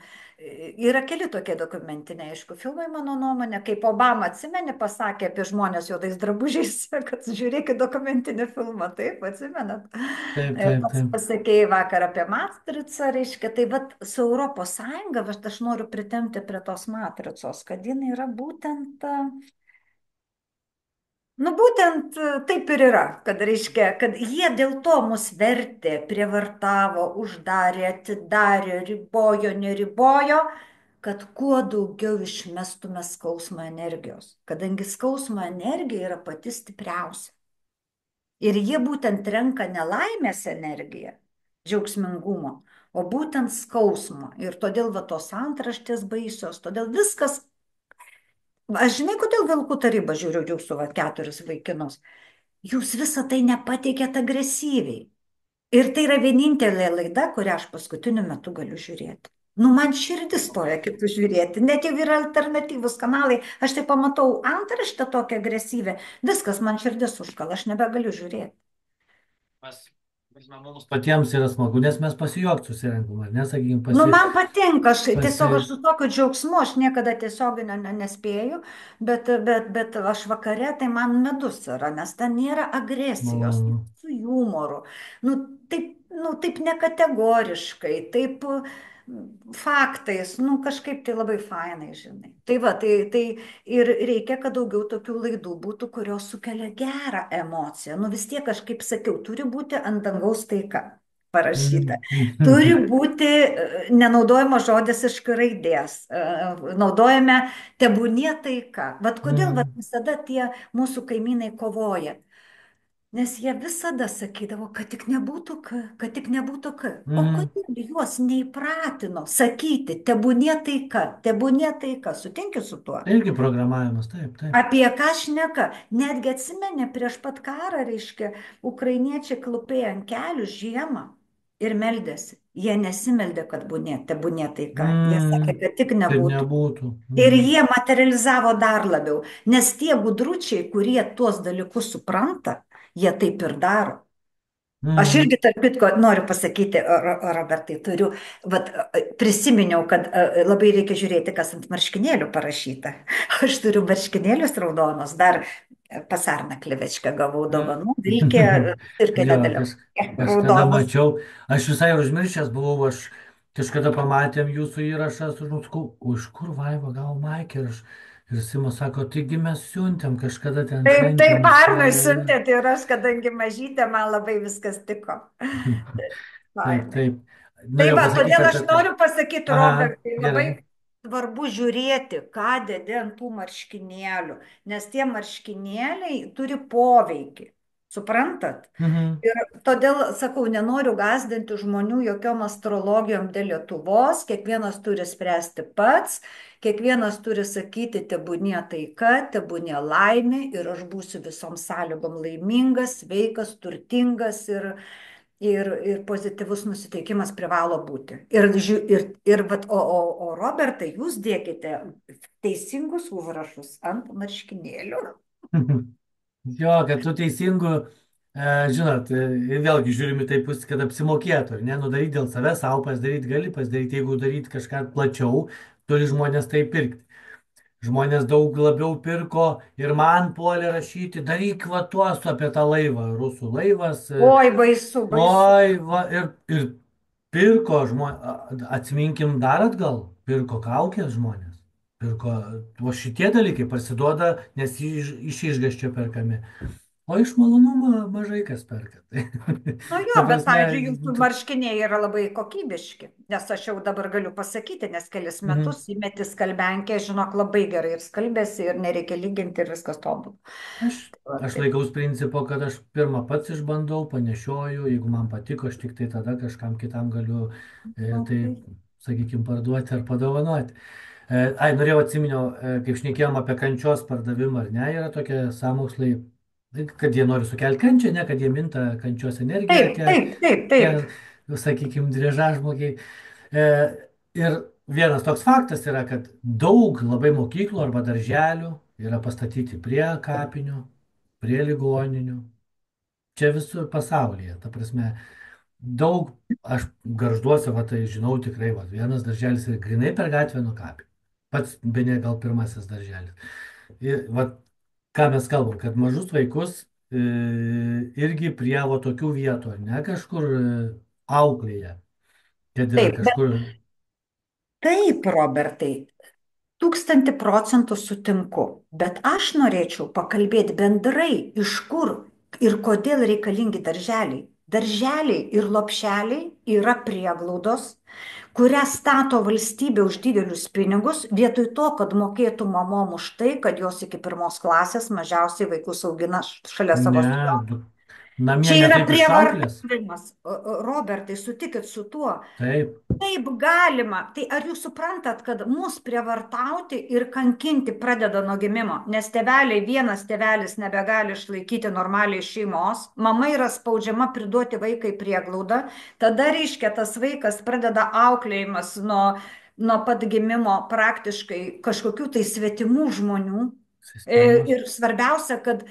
Yra keli tokie dokumentiniai, aišku, filmai, mano nuomonė, kaip Obama atsimeni, pasakė apie žmonės juodais drabužiais, kad žiūrėkit dokumentinį filmą, taip, atsimenat. Taip, taip, Pats taip. pasakėjai vakar apie matricą, reiškia, tai vat su Europos Sąjunga, vat aš noriu pritempti prie tos matricos, kad jinai yra būtent nu, būtent taip ir yra, kad reiškia, kad jie dėl to mus vertė, prievartavo, uždarė, atidarė, ribojo, neribojo, kad kuo daugiau išmestume skausmo energijos, kadangi skausmo energija yra pati stipriausia. Ir jie būtent renka nelaimės energiją, džiaugsmingumo, o būtent skausmo. Ir todėl va tos antraštės baisios, todėl viskas. Aš žinai, kodėl Vilkų taryba žiūriu jūsų va, keturis vaikinus. Jūs visą tai nepateikėt agresyviai. Ir tai yra vienintelė laida, kurią aš paskutiniu metu galiu žiūrėti. Nu, man širdis stoja kitų žiūrėti. Net jau yra alternatyvūs kanalai. Aš tai pamatau antraštę tokią agresyvę. Viskas, man širdis užkala, aš nebegaliu žiūrėti. Pas, mums patiems yra smagu, nes mes pasijuokti susirenkam, ar ne, sakykime, Nu, man patinka, aš pasi, tiesiog aš su tokiu džiaugsmu, aš niekada tiesioginio nespėju, bet aš vakare, tai man medus yra, nes ten nėra agresijos, malonu. su humoru, nu, taip nekategoriškai, taip faktais, nu, kažkaip tai labai fainai, žinai. Tai va, tai ir reikia, kad daugiau tokių laidų būtų, kurios sukelia gerą emociją. Nu, vis tiek, aš kaip sakiau, turi būti ant dangaus taika parašyta. Turi Mhm. būti nenaudojamas žodis iš raidės. Naudojame tebūnie taika. Vat kodėl vat Mhm. visada tie mūsų kaimynai kovoja? Nes jie visada sakydavo, kad tik nebūtų K, kad tik nebūtų K. O Mhm. kodėl juos neįpratino sakyti, tebūnie taika, tebūnie taika. Sutinki su tuo? Tai irgi programavimas, taip, taip. Apie ką šneka? Netgi atsimeni, prieš pat karą, reiškia, ukrainiečiai klupėjo ant kelių žiemą ir meldėsi. Jie nesimeldė, kad tebūnie taika. Jie sakė, Mm, kad tik kad nebūtų. nebūtų. Ir Mhm. jie materializavo dar labiau, nes tie gudručiai, kurie tuos dalykus supranta, jie taip ir daro. Aš Mhm. irgi, tarp kitko, noriu pasakyti, Robertai, turiu, vat, prisiminiau, kad labai reikia žiūrėti, kas ant marškinėlių parašyta. Aš turiu marškinėlius raudonus, dar pasarną klivečką gavau Mm. dovanų, vilkė ir Jo, nedalyvauja, kažkada raudonas. mačiau, aš visai užmiršęs buvau, aš kažkada pamatėm jūsų įrašą, sužinau, iš kur Vaiva gavo Maikę ir Simas sako, taigi mes siuntėm kažkada ten Taip, švenčiams. Arnai siuntėte ir aš, kadangi mažytė, man labai viskas tiko. Taip, Fainai. taip. Tai Norėjau va, pasakyti todėl aš apie tai. noriu pasakyti, Aha, Robertai, labai gerai. svarbu žiūrėti, ką dedi ant tų marškinėlių, nes tie marškinėliai turi poveikį. Suprantat? Mhm. Ir todėl, sakau, nenoriu gąsdinti žmonių jokiom astrologijom dėl Lietuvos, kiekvienas turi spręsti pats, kiekvienas turi sakyti, tebūnie taika, tebūnie laimė ir aš būsiu visom sąlygom laimingas, sveikas, turtingas ir pozityvus nusiteikimas privalo būti. O Robertai, jūs dėkite teisingus užrašus ant marškinėlių. Jo, kad tų teisingų, žinot, vėlgi žiūrime taip, kad apsimokėtų, ar ne, nudaryti dėl savęs, savo pasidaryti gali, pasidaryti, jeigu daryti kažką plačiau, turi žmonės tai pirkti. Žmonės daug labiau pirko ir man puolė rašyti, daryk va tuos apie tą laivą, rusų laivas. Oi, baisu, baisu. Oi, va, ir pirko žmonės, atsiminkim dar atgal, pirko kaukės žmonės. Pirko, o šitie dalykai pasiduoda, nes iš išgąsčio perkami. O iš malonumo mažai kas perka. Nu jo, Ta bet prasme, pavyzdžiui, jūsų marškiniai yra labai kokybiški, nes aš jau dabar galiu pasakyti, nes kelis mhm. metus įmeti skalbenkę, žinok, labai gerai ir skalbėsi ir nereikia lyginti ir viskas tobulai. Aš, Va, aš tai, laikaus principo, kad aš pirmą pats išbandau, panešioju, jeigu man patiko, aš tik tai tada kažkam kitam galiu tai, tai, sakykime, parduoti ar padovanoti. Ai, norėjau atsiminiau, kaip šnekėjom apie kančios pardavimą, ar ne, yra tokie sąmokslai, kad jie nori sukelti kančią, ne, kad jie minta kančios energiją, taip, taip, taip, taip. sakykime, driežažmogiai. E, ir vienas toks faktas yra, kad daug labai mokyklų arba darželių yra pastatyti prie kapinių, prie ligoninių. Čia visur pasaulyje. Ta prasme, daug, aš garžduosiu, va tai žinau tikrai, va, vienas darželis yra grinai per gatvę nuo kapinių. Pats, bene gal pirmasis darželis. Ir va, ką mes kalbam, kad mažus vaikus irgi prie va tokių vietų, ar ne kažkur auklėje, kad yra Taip, bet kažkur. taip, Robertai, 1000% sutinku, bet aš norėčiau pakalbėti bendrai, iš kur ir kodėl reikalingi darželiai. Darželiai ir lopšeliai yra prieglaudos, kurią stato valstybė už didelius pinigus, vietoj to, kad mokėtų mamom už tai, kad jos iki 1 klasės mažiausiai vaikus augina šalia savo Ne, studentų. namie Čia yra netaip išauklės. prievartavimas. Robertai, sutikit su tuo. Taip. Taip galima. Tai ar jūs suprantat, kad mus prievartauti ir kankinti pradeda nuo gimimo, nes tėveliai, vienas tėvelis nebegali išlaikyti normaliai šeimos, mama yra spaudžiama priduoti vaiką į prieglaudą, tada reiškia tas vaikas pradeda auklėjimas nuo pat gimimo praktiškai kažkokių tai svetimų žmonių. Sistemos. Ir svarbiausia, kad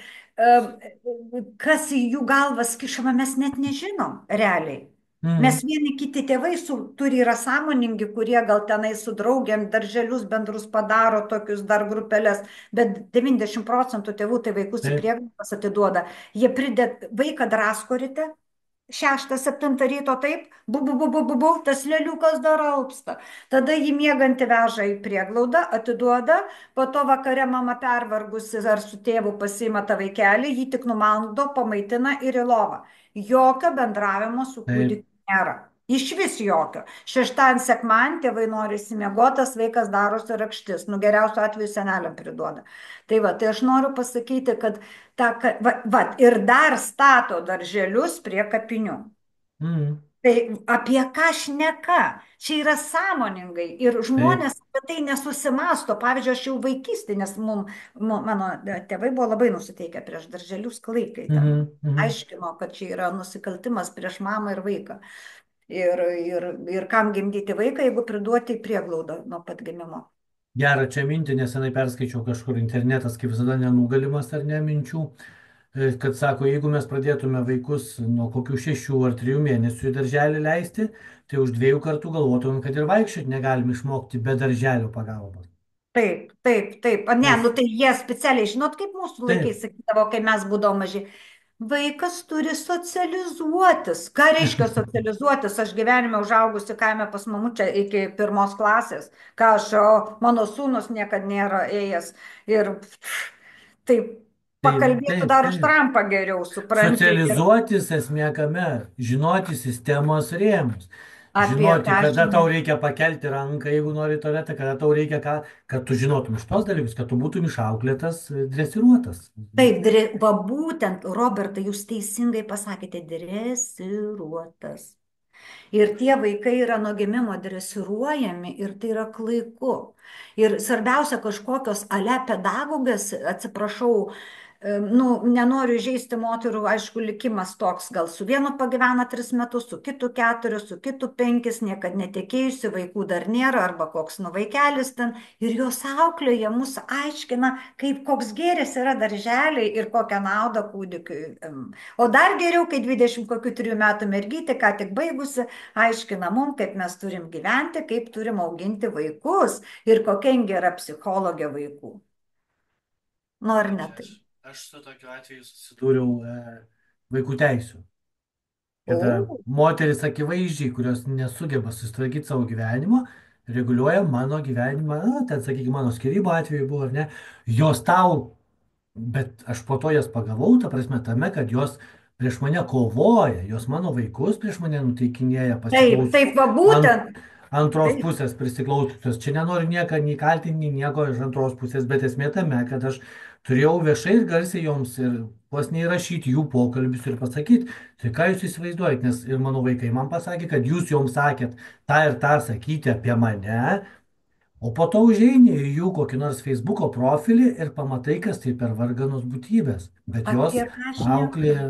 kas į jų galvas kišama, mes net nežinom realiai. Mes Mhm. vieni kiti tėvai turi yra sąmoningi, kurie gal tenai su draugiam darželius bendrus padaro, tokius dar grupelės, bet 90% tėvų tai vaikus į Taip. prieglaudas atiduoda. Jie prideda vaiką drasko ryte, 6-7 ryto, taip, bu, tas lėliukas dar alpsta. Tada jį miegantį veža į prieglaudą, atiduoda, po to vakare mama pervargusi ar su tėvu pasiima tą vaikelį, jį tik numando, pamaitina ir į lovą. Jokio bendravimo su Taip. kūdikiu nėra. Iš vis jokio. Šeštadienį, sekmadienį tėvai nori įsimiegotas, vaikas darosi rakštis. Nu, geriausiu atveju seneliam priduoda. Tai va, tai aš noriu pasakyti, kad ir dar stato darželius prie kapinių. Mhm. Tai apie ką šneka? Čia yra sąmoningai ir Taip. žmonės apie tai nesusimasto. Pavyzdžiui, aš jau vaikystė, nes mano tėvai buvo labai nusiteikę prieš darželius klaikai ten. Mhm. Mhm. Aiškino, kad čia yra nusikaltimas prieš mamą ir vaiką. Ir kam gimdyti vaiką, jeigu priduoti į prieglaudą nuo pat gimimo. Gerą čia mintį, nesenai perskaičiau kažkur internetas, kaip visada nenugalimas ar ne minčių, kad sako, jeigu mes pradėtume vaikus nuo kokių 6 ar 3 mėnesių į darželį leisti, tai už 2 kartų galvotumėm, kad ir vaikščioti negalim išmokti be darželio pagalbos. Taip, taip, taip. Ne, Nes nu tai jie specialiai, žinot, kaip mūsų taip, laikais sakydavo, kai mes būdavom maži. Vaikas turi socializuotis. Ką reiškia socializuotis? Aš gyvenime užaugusi kaime pas mamučią iki 1 klasės. Ką aš, o mano sūnus niekada nėra ėjęs. Ir taip taip, pakalbėtų taip, dar už taip. trampą geriau, supranti. Ir Socializuotis esmė kame, žinoti sistemos rėmus. Apie žinoti, ką kada tau šneki? reikia pakelti ranką, jeigu nori į tualetą, kada tau reikia ką, kad tu žinotum šitos dalykus, kad tu būtum išauklėtas, dresiruotas. Taip, va būtent, Robertai, jūs teisingai pasakėte, dresiruotas. Ir tie vaikai yra nuo gimimo dresiruojami ir tai yra klaiku. Ir svarbiausia, kažkokios ale pedagogės, atsiprašau, nu, nenoriu žaisti moterų, aišku, likimas toks, gal su vienu pagyvena 3 metus, su kitu 4, su kitu 5, niekad netekėjusi, vaikų dar nėra, arba koks nu vaikelis ten. Ir jos auklėja, mus aiškina, kaip koks gėris yra darželiai ir kokią naudą kūdikiui. O dar geriau, kai 23 metų mergytė, ką tik baigusi, aiškina mum, kaip mes turim gyventi, kaip turim auginti vaikus ir kokia yra psichologė vaikų. Nori Čia ne tai. aš su tokiu atveju susidūriau vaikų teisų. Kada O, moteris akivaizdžiai, kurios nesugeba susitvarkyti savo gyvenimo, reguliuoja mano gyvenimą, na, ten, sakykime, mano skirybų atveju buvo, ar ne, jos tau. Bet aš po to jas pagavau, ta prasme, tame, kad jos prieš mane kovoja, jos mano vaikus prieš mane nuteikinėja, taip, pasiklausius taip, va ant būtent. antros Taip, pusės prisiklausius. Čia nenoriu nieko nei kaltinti, nei nieko iš antros pusės, bet esmė tame, kad aš turėjau viešai ir garsiai joms ir vos neįrašyti jų pokalbius ir pasakyti, tai ką jūs įsivaizduojate, nes ir mano vaikai man pasakė, kad jūs joms sakėt tą ir tą sakyti apie mane. O po to užeini į jų kokį nors Facebooko profilį ir pamatai, kas tai per varganos būtybės. Bet jos apie ką šneka. auklėja,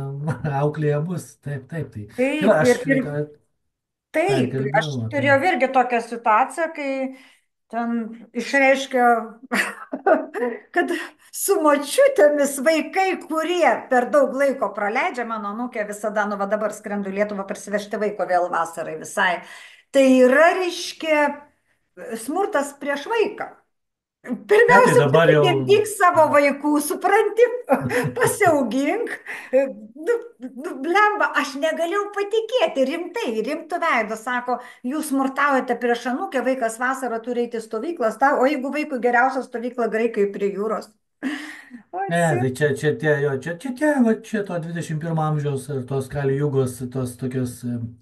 auklėja bus. Taip, taip. Tai va, Taip, aš ir ką ir taip, aš kalbėjau apie. turėjau irgi tokią situaciją, kai ten išreiškia, kad su močiutėmis vaikai, kurie per daug laiko praleidžia, mano anūkė visada, nu va dabar skrendu į Lietuvą parsivežti vaiko vėl vasarai visai, tai yra, reiškia, smurtas prieš vaiką. Ne, tai Pirmiausia, tu dabar jau. negimdyk savo vaikų, supranti, pasiaugink. Nu, nu, blemba, aš negalėjau patikėti, rimtai, rimtų veidų, sako, jūs smurtaujate prieš anūkę, vaikas vasarą turi eiti į stovyklas, o jeigu vaikui geriausia stovykla Graikai prie jūros. O, Ne, tai čia tie, jo, čia tie, va, čia to 21 amžiaus ir tos kali jugos, tos tokios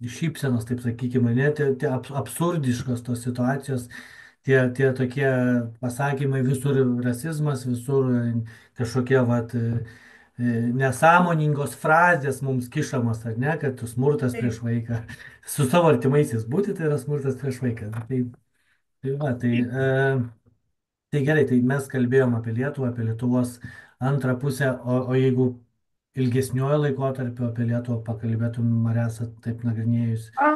šypsenos, taip sakykime, ne, tie absurdiškos tos situacijos, tie tokie pasakymai, visur rasizmas, visur kažkokie, vat, nesąmoningos frazės mums kišamas, ar ne, kad tu smurtas taip, prieš vaiką, su savo artimaisiais būti, tai yra smurtas prieš vaiką. Tai va, tai gerai, tai mes kalbėjom apie Lietuvą, apie Lietuvos antrą pusę, o jeigu ilgesniojo laikotarpio apie Lietuvą pakalbėtum, ar esat taip nagrinėjus, a,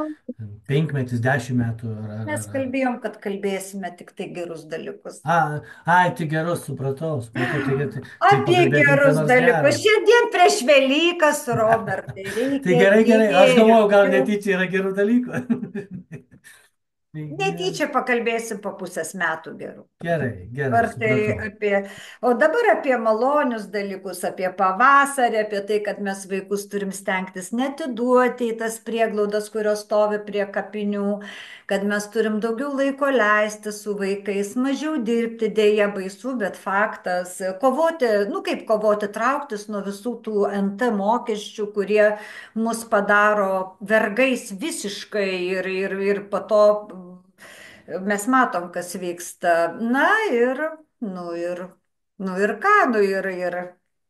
5 metus, 10 metų, mes kalbėjom, kad kalbėsime tik tai gerus dalykus. ai, tik gerus, supratau, tai Apie pakalbėkim ką gerus nors gero. dalykus. Šiandien prieš Velykas, Robertai, Tai reikia gerai, aš galvojau, gal gėrio. netyčia yra gerų dalykų. Taigi, Netyčia pakalbėsim po pusės metų gerų. gerai, Ar tai supratau. apie, o dabar apie malonius dalykus, apie pavasarį, apie tai, kad mes vaikus turim stengtis netiduoti į tas prieglaudas, kurios stovi prie kapinių, kad mes turim daugiau laiko leisti su vaikais, mažiau dirbti, dėja baisu, bet faktas, kovoti, nu kaip kovoti, trauktis nuo visų tų NT mokesčių, kurie mus padaro vergais visiškai ir po to mes matom, kas vyksta. Na ir, nu ir, nu ir ką,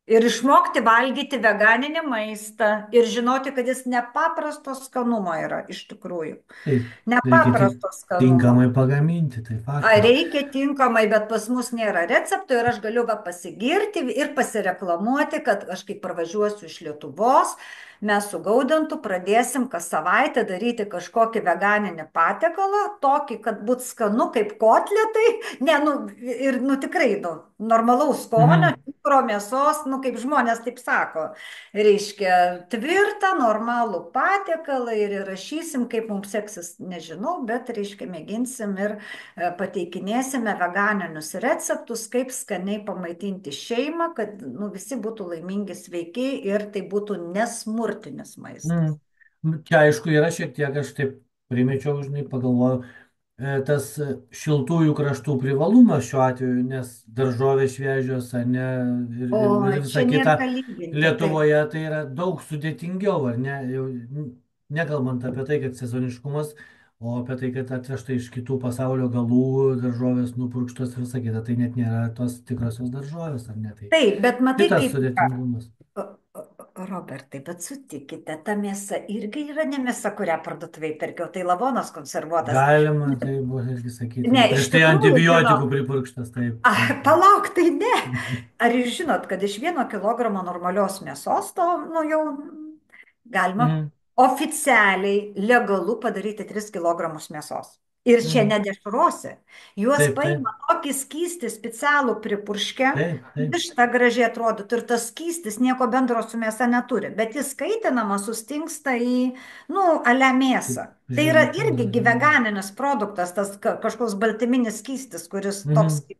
ir išmokti valgyti veganinį maistą ir žinoti, kad jis nepaprasto skanumo yra iš tikrųjų. Taip, reikia tik Nepaprasto skanumo. tinkamai pagaminti, tai Ar faktas. reikia tinkamai, bet pas mus nėra receptų ir aš galiu va pasigirti ir pasireklamuoti, kad aš kai parvažiuosiu iš Lietuvos, mes su Gaudentu pradėsim kas savaitę daryti kažkokį veganinį patiekalą, tokį, kad būtų skanu kaip kotletai, ne, nu, ir, nu, tikrai, nu, normalaus skonio, Mhm. tikro mėsos, nu, kaip žmonės taip sako, reiškia, tvirtą, normalų patiekalą ir įrašysim, kaip mums seksis, nežinau, bet, reiškia, mėginsim ir pateikinėsime veganinius receptus, kaip skaniai pamaitinti šeimą, kad nu, visi būtų laimingi, sveiki ir tai būtų nesmurtinis maistas. Mm. Čia aišku yra šiek tiek, aš taip primečiau, žinai, pagalvojau, tas šiltųjų kraštų privalumas šiuo atveju, nes daržovės šviežios, ar ne, O ir visa čia nėra kita ką lyginti, taip. Lietuvoje tai yra daug sudėtingiau, ar ne, jau nekalbant apie tai, kad sezoniškumas O apie tai, kad atvežta iš kitų pasaulio galų daržovės nupurkštos ir visa kita, tai net nėra tos tikrosios daržovės, ar ne? Tai Taip, bet matai, kitas kaip yra. sudėtingumas. Robertai, bet sutikite, ta mėsa irgi yra ne mėsa, kurią parduotuvėje perkiau, tai lavonas konservuotas. Galima, tai buvo irgi sakyti. Ne, iš Prieš tai tikrųjų, antibiotikų žinok, pripurkštas, taip, taip, taip. palauk, tai ne. Ar jūs žinot, kad iš 1 kilogramo normalios mėsos to, nu jau galima Mhm, oficialiai legalu padaryti 3 kilogramus mėsos. Ir čia mhm. nedešrosi. Juos Taip, taip, paima tokį skystį specialų pripurškę, taip, taip. višta gražiai atrodytų ir tas skystis nieko bendro su mėsa neturi, bet jis kaitinamas sustingsta į, nu, ale Kaip mėsą. Tai yra irgi žinau, žinau. veganinis produktas, tas kažkoks baltyminis skystis, kuris toks Mhm,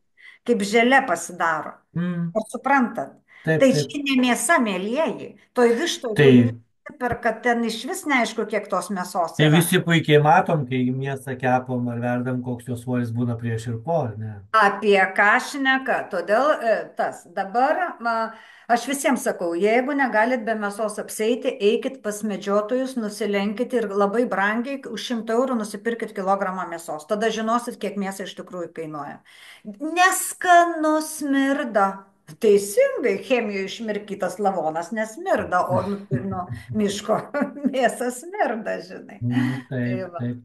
kaip želė pasidaro. mhm. Ar suprantat? Taip, Tai taip. čia ne mėsa, mėlyjeji. Toj vištoj, kur jūs Tai, perkat, ten iš vis neaišku, kiek tos mėsos tai yra. visi puikiai matom, kai mėsą kepam ar verdam, koks jos svoris būna prieš ir po, ar ne? Apie ką šneka. Todėl tas dabar aš visiems sakau, jeigu negalit be mėsos apseiti, eikit pas medžiotojus, nusilenkit ir labai brangiai už 100 eurų nusipirkit kilogramą mėsos. Tada žinosit, kiek mėsa iš tikrųjų kainuoja. Neskanu smirda. Teisingai, chemijoje išmirkytas lavonas nesmirda, o nuo miško mėsa smirda, žinai. Mhm, Tai taip, va. taip.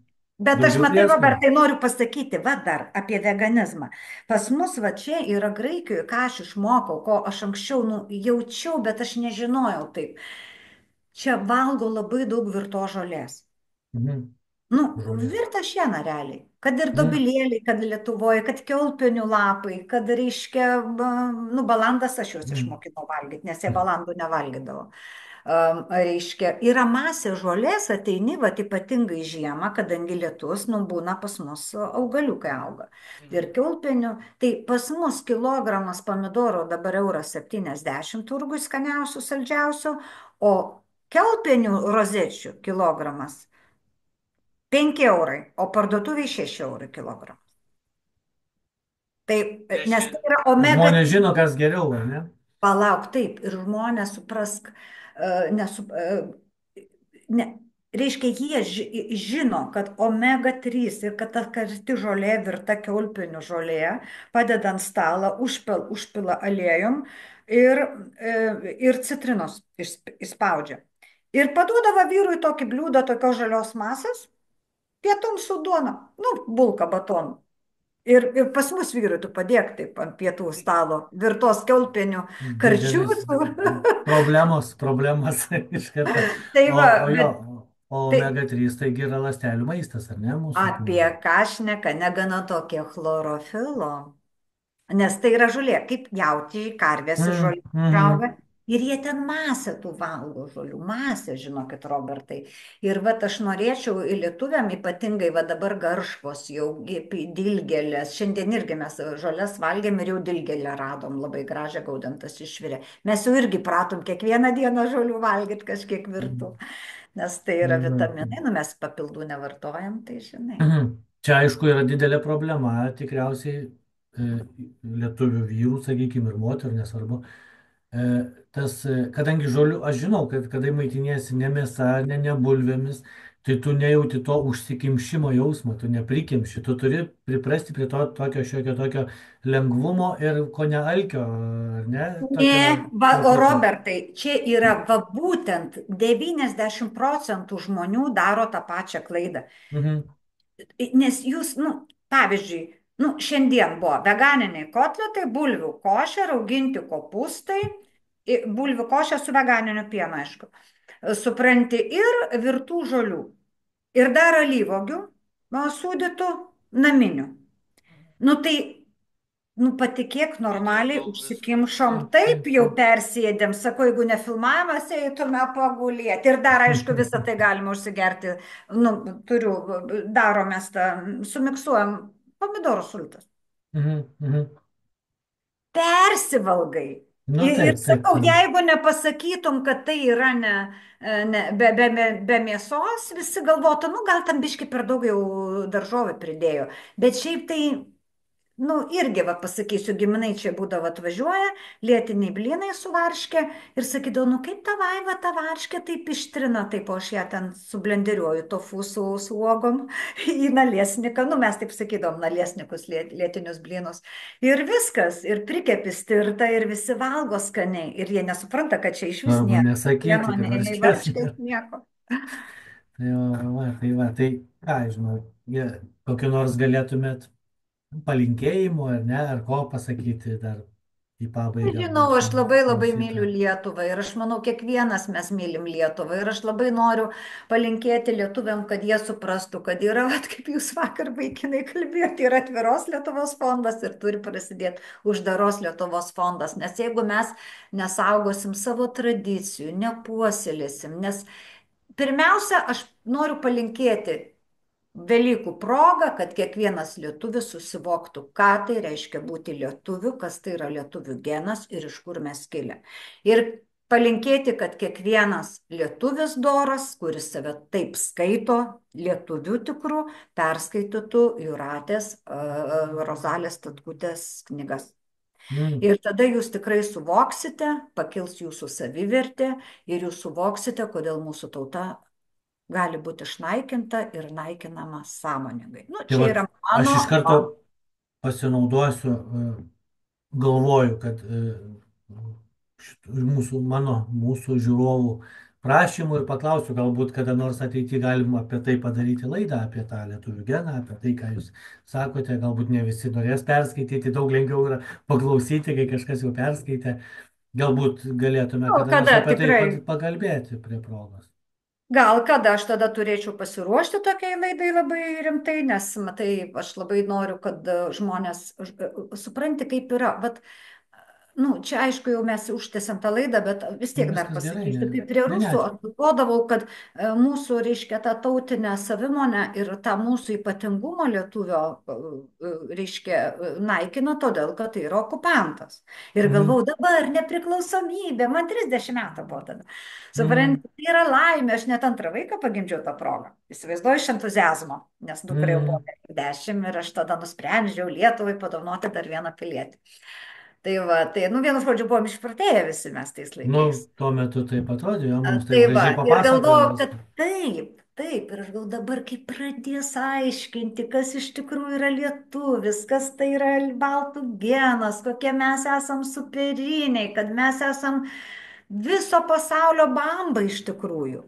Bet aš Daugiau matai, prieskonių. Robertai, noriu pasakyti, va dar apie veganizmą. Pas mus va čia yra Graikijoje, ką aš išmokau, ko aš anksčiau nu, jaučiau, bet aš nežinojau taip. Čia valgo labai daug virto žolės. Mhm, Nu, žolės. virtą šieną realiai. Kad ir Mhm, dobilėliai, kad Lietuvoje, kad kiaulpienių lapai, kad reiškia, nu, balandas aš juos mhm, išmokinau valgyti, nes jie balandų nevalgydavo. Reiškia, yra masė žolės, ateini, va, ypatingai žiemą, kadangi lietus, nu, būna pas mus augaliukai auga. Ir kiaulpienių, tai pas mus kilogramas pomidoro dabar euras 70 turgui skaniausių, saldžiausių, o kiaulpienių rozečių kilogramas 5 eurai, o parduotuviai 6 eurai kilogramas. Tai, nes reiškia, tai yra omega žmonės 3. žino, kas geriau, ar ne? Palauk, taip, ir žmonės suprask, ne, reiškia, jie žino, kad omega 3 ir kad ta karti žolė virta kiaulpienių žolė padeda ant stalą, užpila aliejum ir citrinos išspaudžia. Ir paduodavo vyrui tokį bliūdą tokios žalios masės, pietums su duona, nu, bulka batonu. Ir pas mus vyrai tu padėk taip ant pietų stalo, virtos kiaulpienių karčių. Didelis problemos iš karto. Tai va, O jo, bet o tai omega 3 taigi yra ląstelių maistas, ar ne, mūsų apie kūno? ką šneka, negana tokio chlorofilo. Nes tai yra žolė, kaip jaučiai, karvės iš Mm, žolės užauga. mhm, Ir jie ten masę tų valgo žolių, masę, žinokit, Robertai. Ir va, aš norėčiau lietuviam ypatingai, va dabar garšvos, jau dilgėlės. Šiandien irgi mes žolės valgėm ir jau dilgėlę radom, labai gražią gaudantas išvirė. Mes jau irgi pratom kiekvieną dieną žolių valgyti kažkiek virtų, nes tai yra mhm. vitaminai, nu mes papildų nevartojam, tai žinai. Mhm. Čia aišku yra didelė problema, tikriausiai lietuvių vyrų, sakykime, ir moterų, nesvarbu. E, kadangi žolių, aš žinau, kad kada maitiniesi ne mėsa, ne bulvėmis, tai tu nejauti to užsikimšimo jausmo, tu neprikimši, tu turi priprasti prie to tokio šiokio tokio lengvumo ir ko ne alkio, ar ne, Ne, tokio va, o truputį. Robertai, čia yra va būtent 90% žmonių daro tą pačią klaidą. Mhm. Nes jūs, nu, pavyzdžiui, nu, šiandien buvo veganiniai kotletai, bulvių košė, rauginti kopūstai, bulvių košė su veganiniu pienu, aišku. Supranti, ir virtų žolių. Ir dar alyvogių, sūdytų naminių. Nu tai nu, patikėk, Tiek normaliai daug visko. užsikimšom, Taip, taip taip, jau taip. persėdėm, sakau, jeigu nefilmavimas, eitume pagulėti. Ir dar, aišku, visą tai galima užsigerti, nu, daromės tą, sumiksuojam pomidorų sultis. Mhm, mhm. Persivalgai. Nu Ir taip, taip, sakau, tai. jeigu nepasakytum, kad tai yra be mėsos, visi galvotų, nu gal tam biški per daug jau daržovę pridėjo. Bet šiaip tai nu, irgi, va, pasakysiu, giminaičiai būdavo atvažiuoja, lietiniai blynai su varške ir sakydavo, nu kaip ta vaiva, ta varškė taip ištrina, taip o aš ją ten sublenderiuoju tofu su uogom į naliesniką, nu mes taip sakydavom, naliesnikus, lietinius blynus. Ir viskas, ir prikepis tirta, ir visi valgo skaniai, ir jie nesupranta, kad čia iš vis Arba nėra nesakyti, pieno, kad nei varškės varškės, nėra. nieko. Tai ką, žinau, kokiu nors galėtumėt palinkėjimų ar ne, ar ko pasakyti dar į pabaigą Žinau, aš mūsų labai labai myliu klausytojams. Lietuvą ir aš manau, kiekvienas mes mylim Lietuvą ir aš labai noriu palinkėti lietuviam, kad jie suprastų, kad yra, vat, kaip jūs vakar vaikinai kalbėjote, yra atviros Lietuvos fondas ir turi prasidėti uždaros Lietuvos fondas, nes jeigu mes nesaugosim savo tradicijų, nepuoselėsim, nes pirmiausia, aš noriu palinkėti Velykų proga, kad kiekvienas lietuvis susivoktų, ką tai reiškia būti lietuviu, kas tai yra lietuvių genas ir iš kur mes kilę. Ir palinkėti, kad kiekvienas lietuvis doras, kuris save taip skaito, lietuvių tikrų, perskaitytų Jūratės Rozalės Tatkutės knygas. Mm. Ir tada jūs tikrai suvoksite, pakils jūsų savivertė ir jūs suvoksite, kodėl mūsų tauta gali būti išnaikinta ir naikinama sąmoningai. Nu, Tai čia vat, yra aš mano, iš karto pasinaudosiu, galvoju, kad mūsų žiūrovų prašymų ir paklausiu, galbūt kada nors ateityje galima apie tai padaryti laidą, apie tą lietuvių geną, apie tai, ką jūs sakote, galbūt ne visi norės perskaityti, daug lengviau yra paklausyti, kai kažkas jau perskaitė. Galbūt galėtume o kada nors kada apie tai tikrai, pakalbėti prie progos. gal kada aš tada turėčiau pasiruošti tokiai laidai labai rimtai, nes, matai, aš labai noriu, kad žmonės supranti, kaip yra. Vat, nu, čia aišku, jau mes užtęsiam tą laidą, bet vis Nu, tiek dar viskas gerai, pasakysiu, kaip prie ne, rusų aišku. aš galvodavau, kad mūsų, reiškia, tą tautinę savimonę ir tą mūsų ypatingumą lietuvio, reiškia, naikina todėl, kad tai yra okupantas. Ir galvau, Mhm. dabar nepriklausomybė, man 30 metų buvo tada. Mhm. Supranti, tai yra laimė, aš net antrą vaiką pagimdžiau tą progą. Įsivaizduoju iš entuzijazmo, nes dukra jau buvo Mhm. 10 ir aš tada nusprendžiau Lietuvai padovanoti dar vieną pilietį. Tai va, tai, nu, vienu žodžiu, buvom išprotėję visi mes tais Nu, laikais. tuo metu taip atrodė, jo, mums Tai taip va, gražiai ir papasakojo galvojau, kad viską. taip, taip, ir aš gal dabar, kai pradės aiškinti, kas iš tikrųjų yra lietuvis, kas tai yra baltų genas, kokie mes esam superiniai, kad mes esam viso pasaulio bamba iš tikrųjų.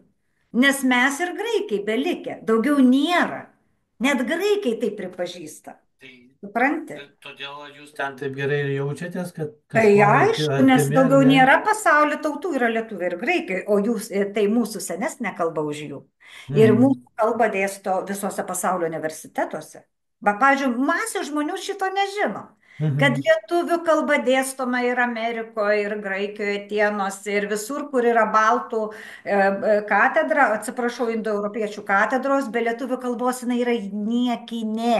Nes mes ir graikai belikę, daugiau nėra. Net graikai tai pripažįsta. Tai Supranti? todėl jūs ten taip gerai ir jaučiatės, kad Tai kažkuom aišku, nes artimi ar daugiau ne? nėra pasaulio tautų, yra lietuviai ir graikai, o jūs, tai mūsų senesnė kalba už jų. Ir Mhm. mūsų kalba dėsto visose pasaulio universitetuose. Bet, pavyzdžiui, masė žmonių šito nežino. Kad Mhm. lietuvių kalba dėstoma ir Amerikoje, ir Graikijoje, Tienuose, ir visur, kur yra baltų katedra, atsiprašau, indoeuropiečių katedros, be lietuvių kalbos jinai yra niekinė.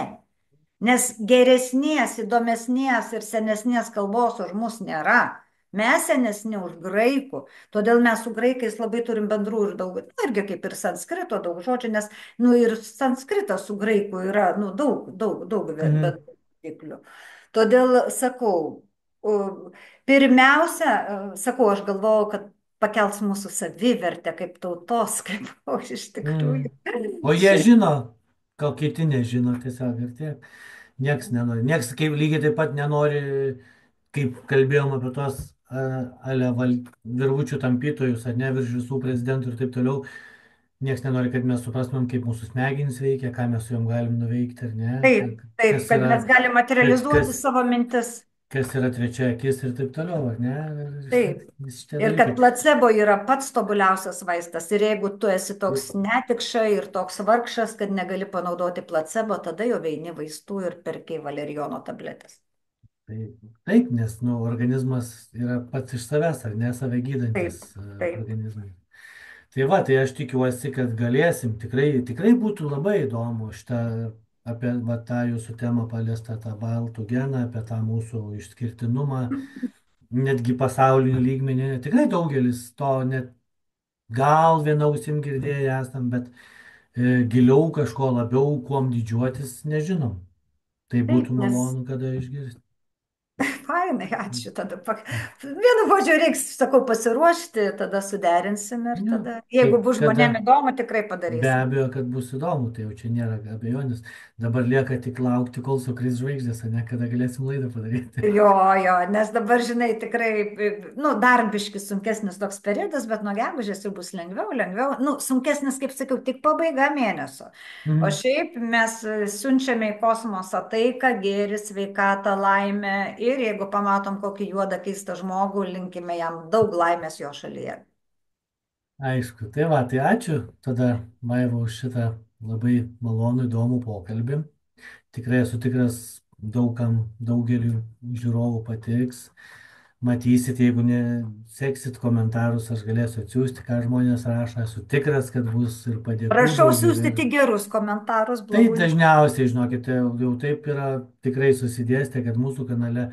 Nes geresnės, įdomesnės ir senesnės kalbos už mus nėra. Mes senesni už graikų, todėl mes su graikais labai turim bendrų ir daug, nu, irgi kaip ir sanskrito daug žodžių, nes, nu, ir sanskritas su graiku yra, nu, daug Mhm. bendrų tiklių. Todėl sakau, pirmiausia, sakau, aš galvojau, kad pakels mūsų savivertę kaip tautos, kaip, o iš Mhm. tikrųjų. O jie žino, gal kiti nežino tiesiog ir tiek. Nieks nenori. Nieks kaip lygiai taip pat nenori, kaip kalbėjom apie tos virvučių tampytojus, ar ne, virš visų prezidentų ir taip toliau. Nieks nenori, kad mes suprastumėm, kaip mūsų smegenys veikia, ką mes su jom galim nuveikti, ar ne, Taip, taip, kas kad yra, mes galim kas, materializuoti kas, savo mintis. kas yra trečia akis ir taip toliau, ar ne? Ir Taip. visi šitie Ir kad dalykai. placebo yra pats tobuliausias vaistas. Ir jeigu tu esi toks netikša ir toks vargšas, kad negali panaudoti placebo, tada jau eini vaistų ir perki valerijono tabletės. Taip, taip, nes nu, organizmas yra pats iš savęs, ar ne, save gydantis Taip, taip. organizmai. Tai va, tai aš tikiuosi, kad galėsim. Tikrai būtų labai įdomu šitą apie va, tą jūsų temą paliestą, tą baltų geną, apie tą mūsų išskirtinumą, netgi pasaulinių lygmenį. Tikrai daugelis to net gal viena ausim girdėję esam, bet giliau kažko labiau, kuom didžiuotis, nežinom. Tai Taip, būtų nes malonu, kada išgirsti. fainai, ačiū. Tada, vienu žodžiu, reiks, sakau, pasiruošti, tada suderinsim ir Ne, tada, kai jeigu bus kada žmonėm įdomu, tikrai be padarysim. abejo, kad bus įdomu, tai jau čia nėra abejonės. Dabar lieka tik laukti, kol sukris žvaigždės, o ne kada galėsim laidą padaryti. Jo, jo, nes dabar, žinai, tikrai, nu, dar biški sunkesnis toks periodas, bet nuo gegužės jau bus lengviau, lengviau. Nu, sunkesnis, kaip sakiau, tik pabaiga mėnesio. O Mhm. šiaip mes siunčiame į kosmosą taiką, gėrį, sveikatą, laimę ir jeigu pamatom kokį juodą keistą žmogų, linkime jam daug laimės jo šalyje. Aišku, tai va, tai ačiū tada, Vaiva, už šitą labai malonų, įdomų pokalbį. Tikrai esu tikras, daugam, daugeliu žiūrovų patiks. Matysit, jeigu ne seksit komentarus, aš galėsiu atsiųsti, ką žmonės rašo. Esu tikras, kad bus ir padėkų Prašau daug siūsti tik gerus komentarus, tai blogų ne. dažniausiai, žinokite, jau taip yra tikrai susidėstę, kad mūsų kanale,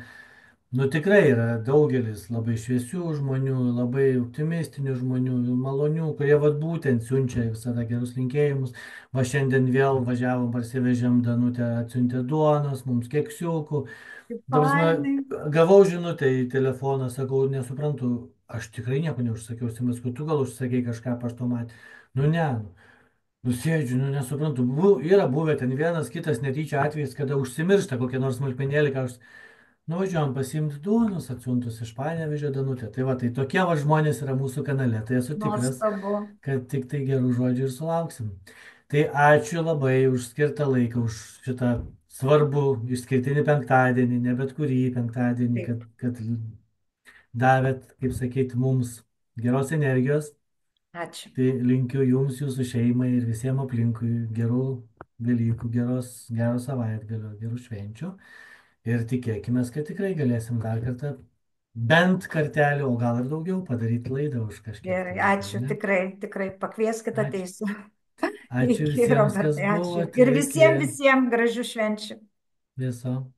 nu tikrai yra daugelis labai šviesių žmonių, labai optimistinių žmonių, malonių, kurie vat būtent siunčia visada gerus linkėjimus. Va šiandien vėl važiavom, parsivežėm Danutę, atsiuntė duonos, mums keksiukų. Kaip Dabar fainai. gavau žinutę į telefoną, sakau, nesuprantu, aš tikrai nieko neužsakiau, Simas, kad tu gal užsakei kažką paštomat. Nu ne. Nusėdžiu, nu nesuprantu. Yra buvę ten vienas kitas netyčia atvejis, kada užsimiršta kokią nors smulkmenėlį, ką aš nuvažiuojam pasiimti duonos, atsiuntus iš Panevėžio Danutę. Tai va, tai tokie va žmonės yra mūsų kanale. Tai esu tikras, Nuostabu. kad tik tai gerų žodžių ir sulauksim. Tai ačiū labai už skirtą laiką, už šitą svarbų išskirtinį penktadienį, ne bet kurį penktadienį, Taip, kad davėt, kaip sakyti, mums geros energijos. ačiū. Tai linkiu jums, jūsų šeimai ir visiems aplinkui gerų Velykų, gero savaitgalio, gerų švenčių. Ir tikėkime, kad tikrai galėsim dar kartą, bent kartelį, o gal ir daugiau, padaryti laidą už kažkiek Gerai, tai laiko, ačiū. ne? Tikrai, tikrai pakvieskit, Ačiū. ateisiu. Ačiū Iki, visiems, kas Robertai, ačiū. buvot Ir ir iki visiems, visiems gražių švenčių. viso.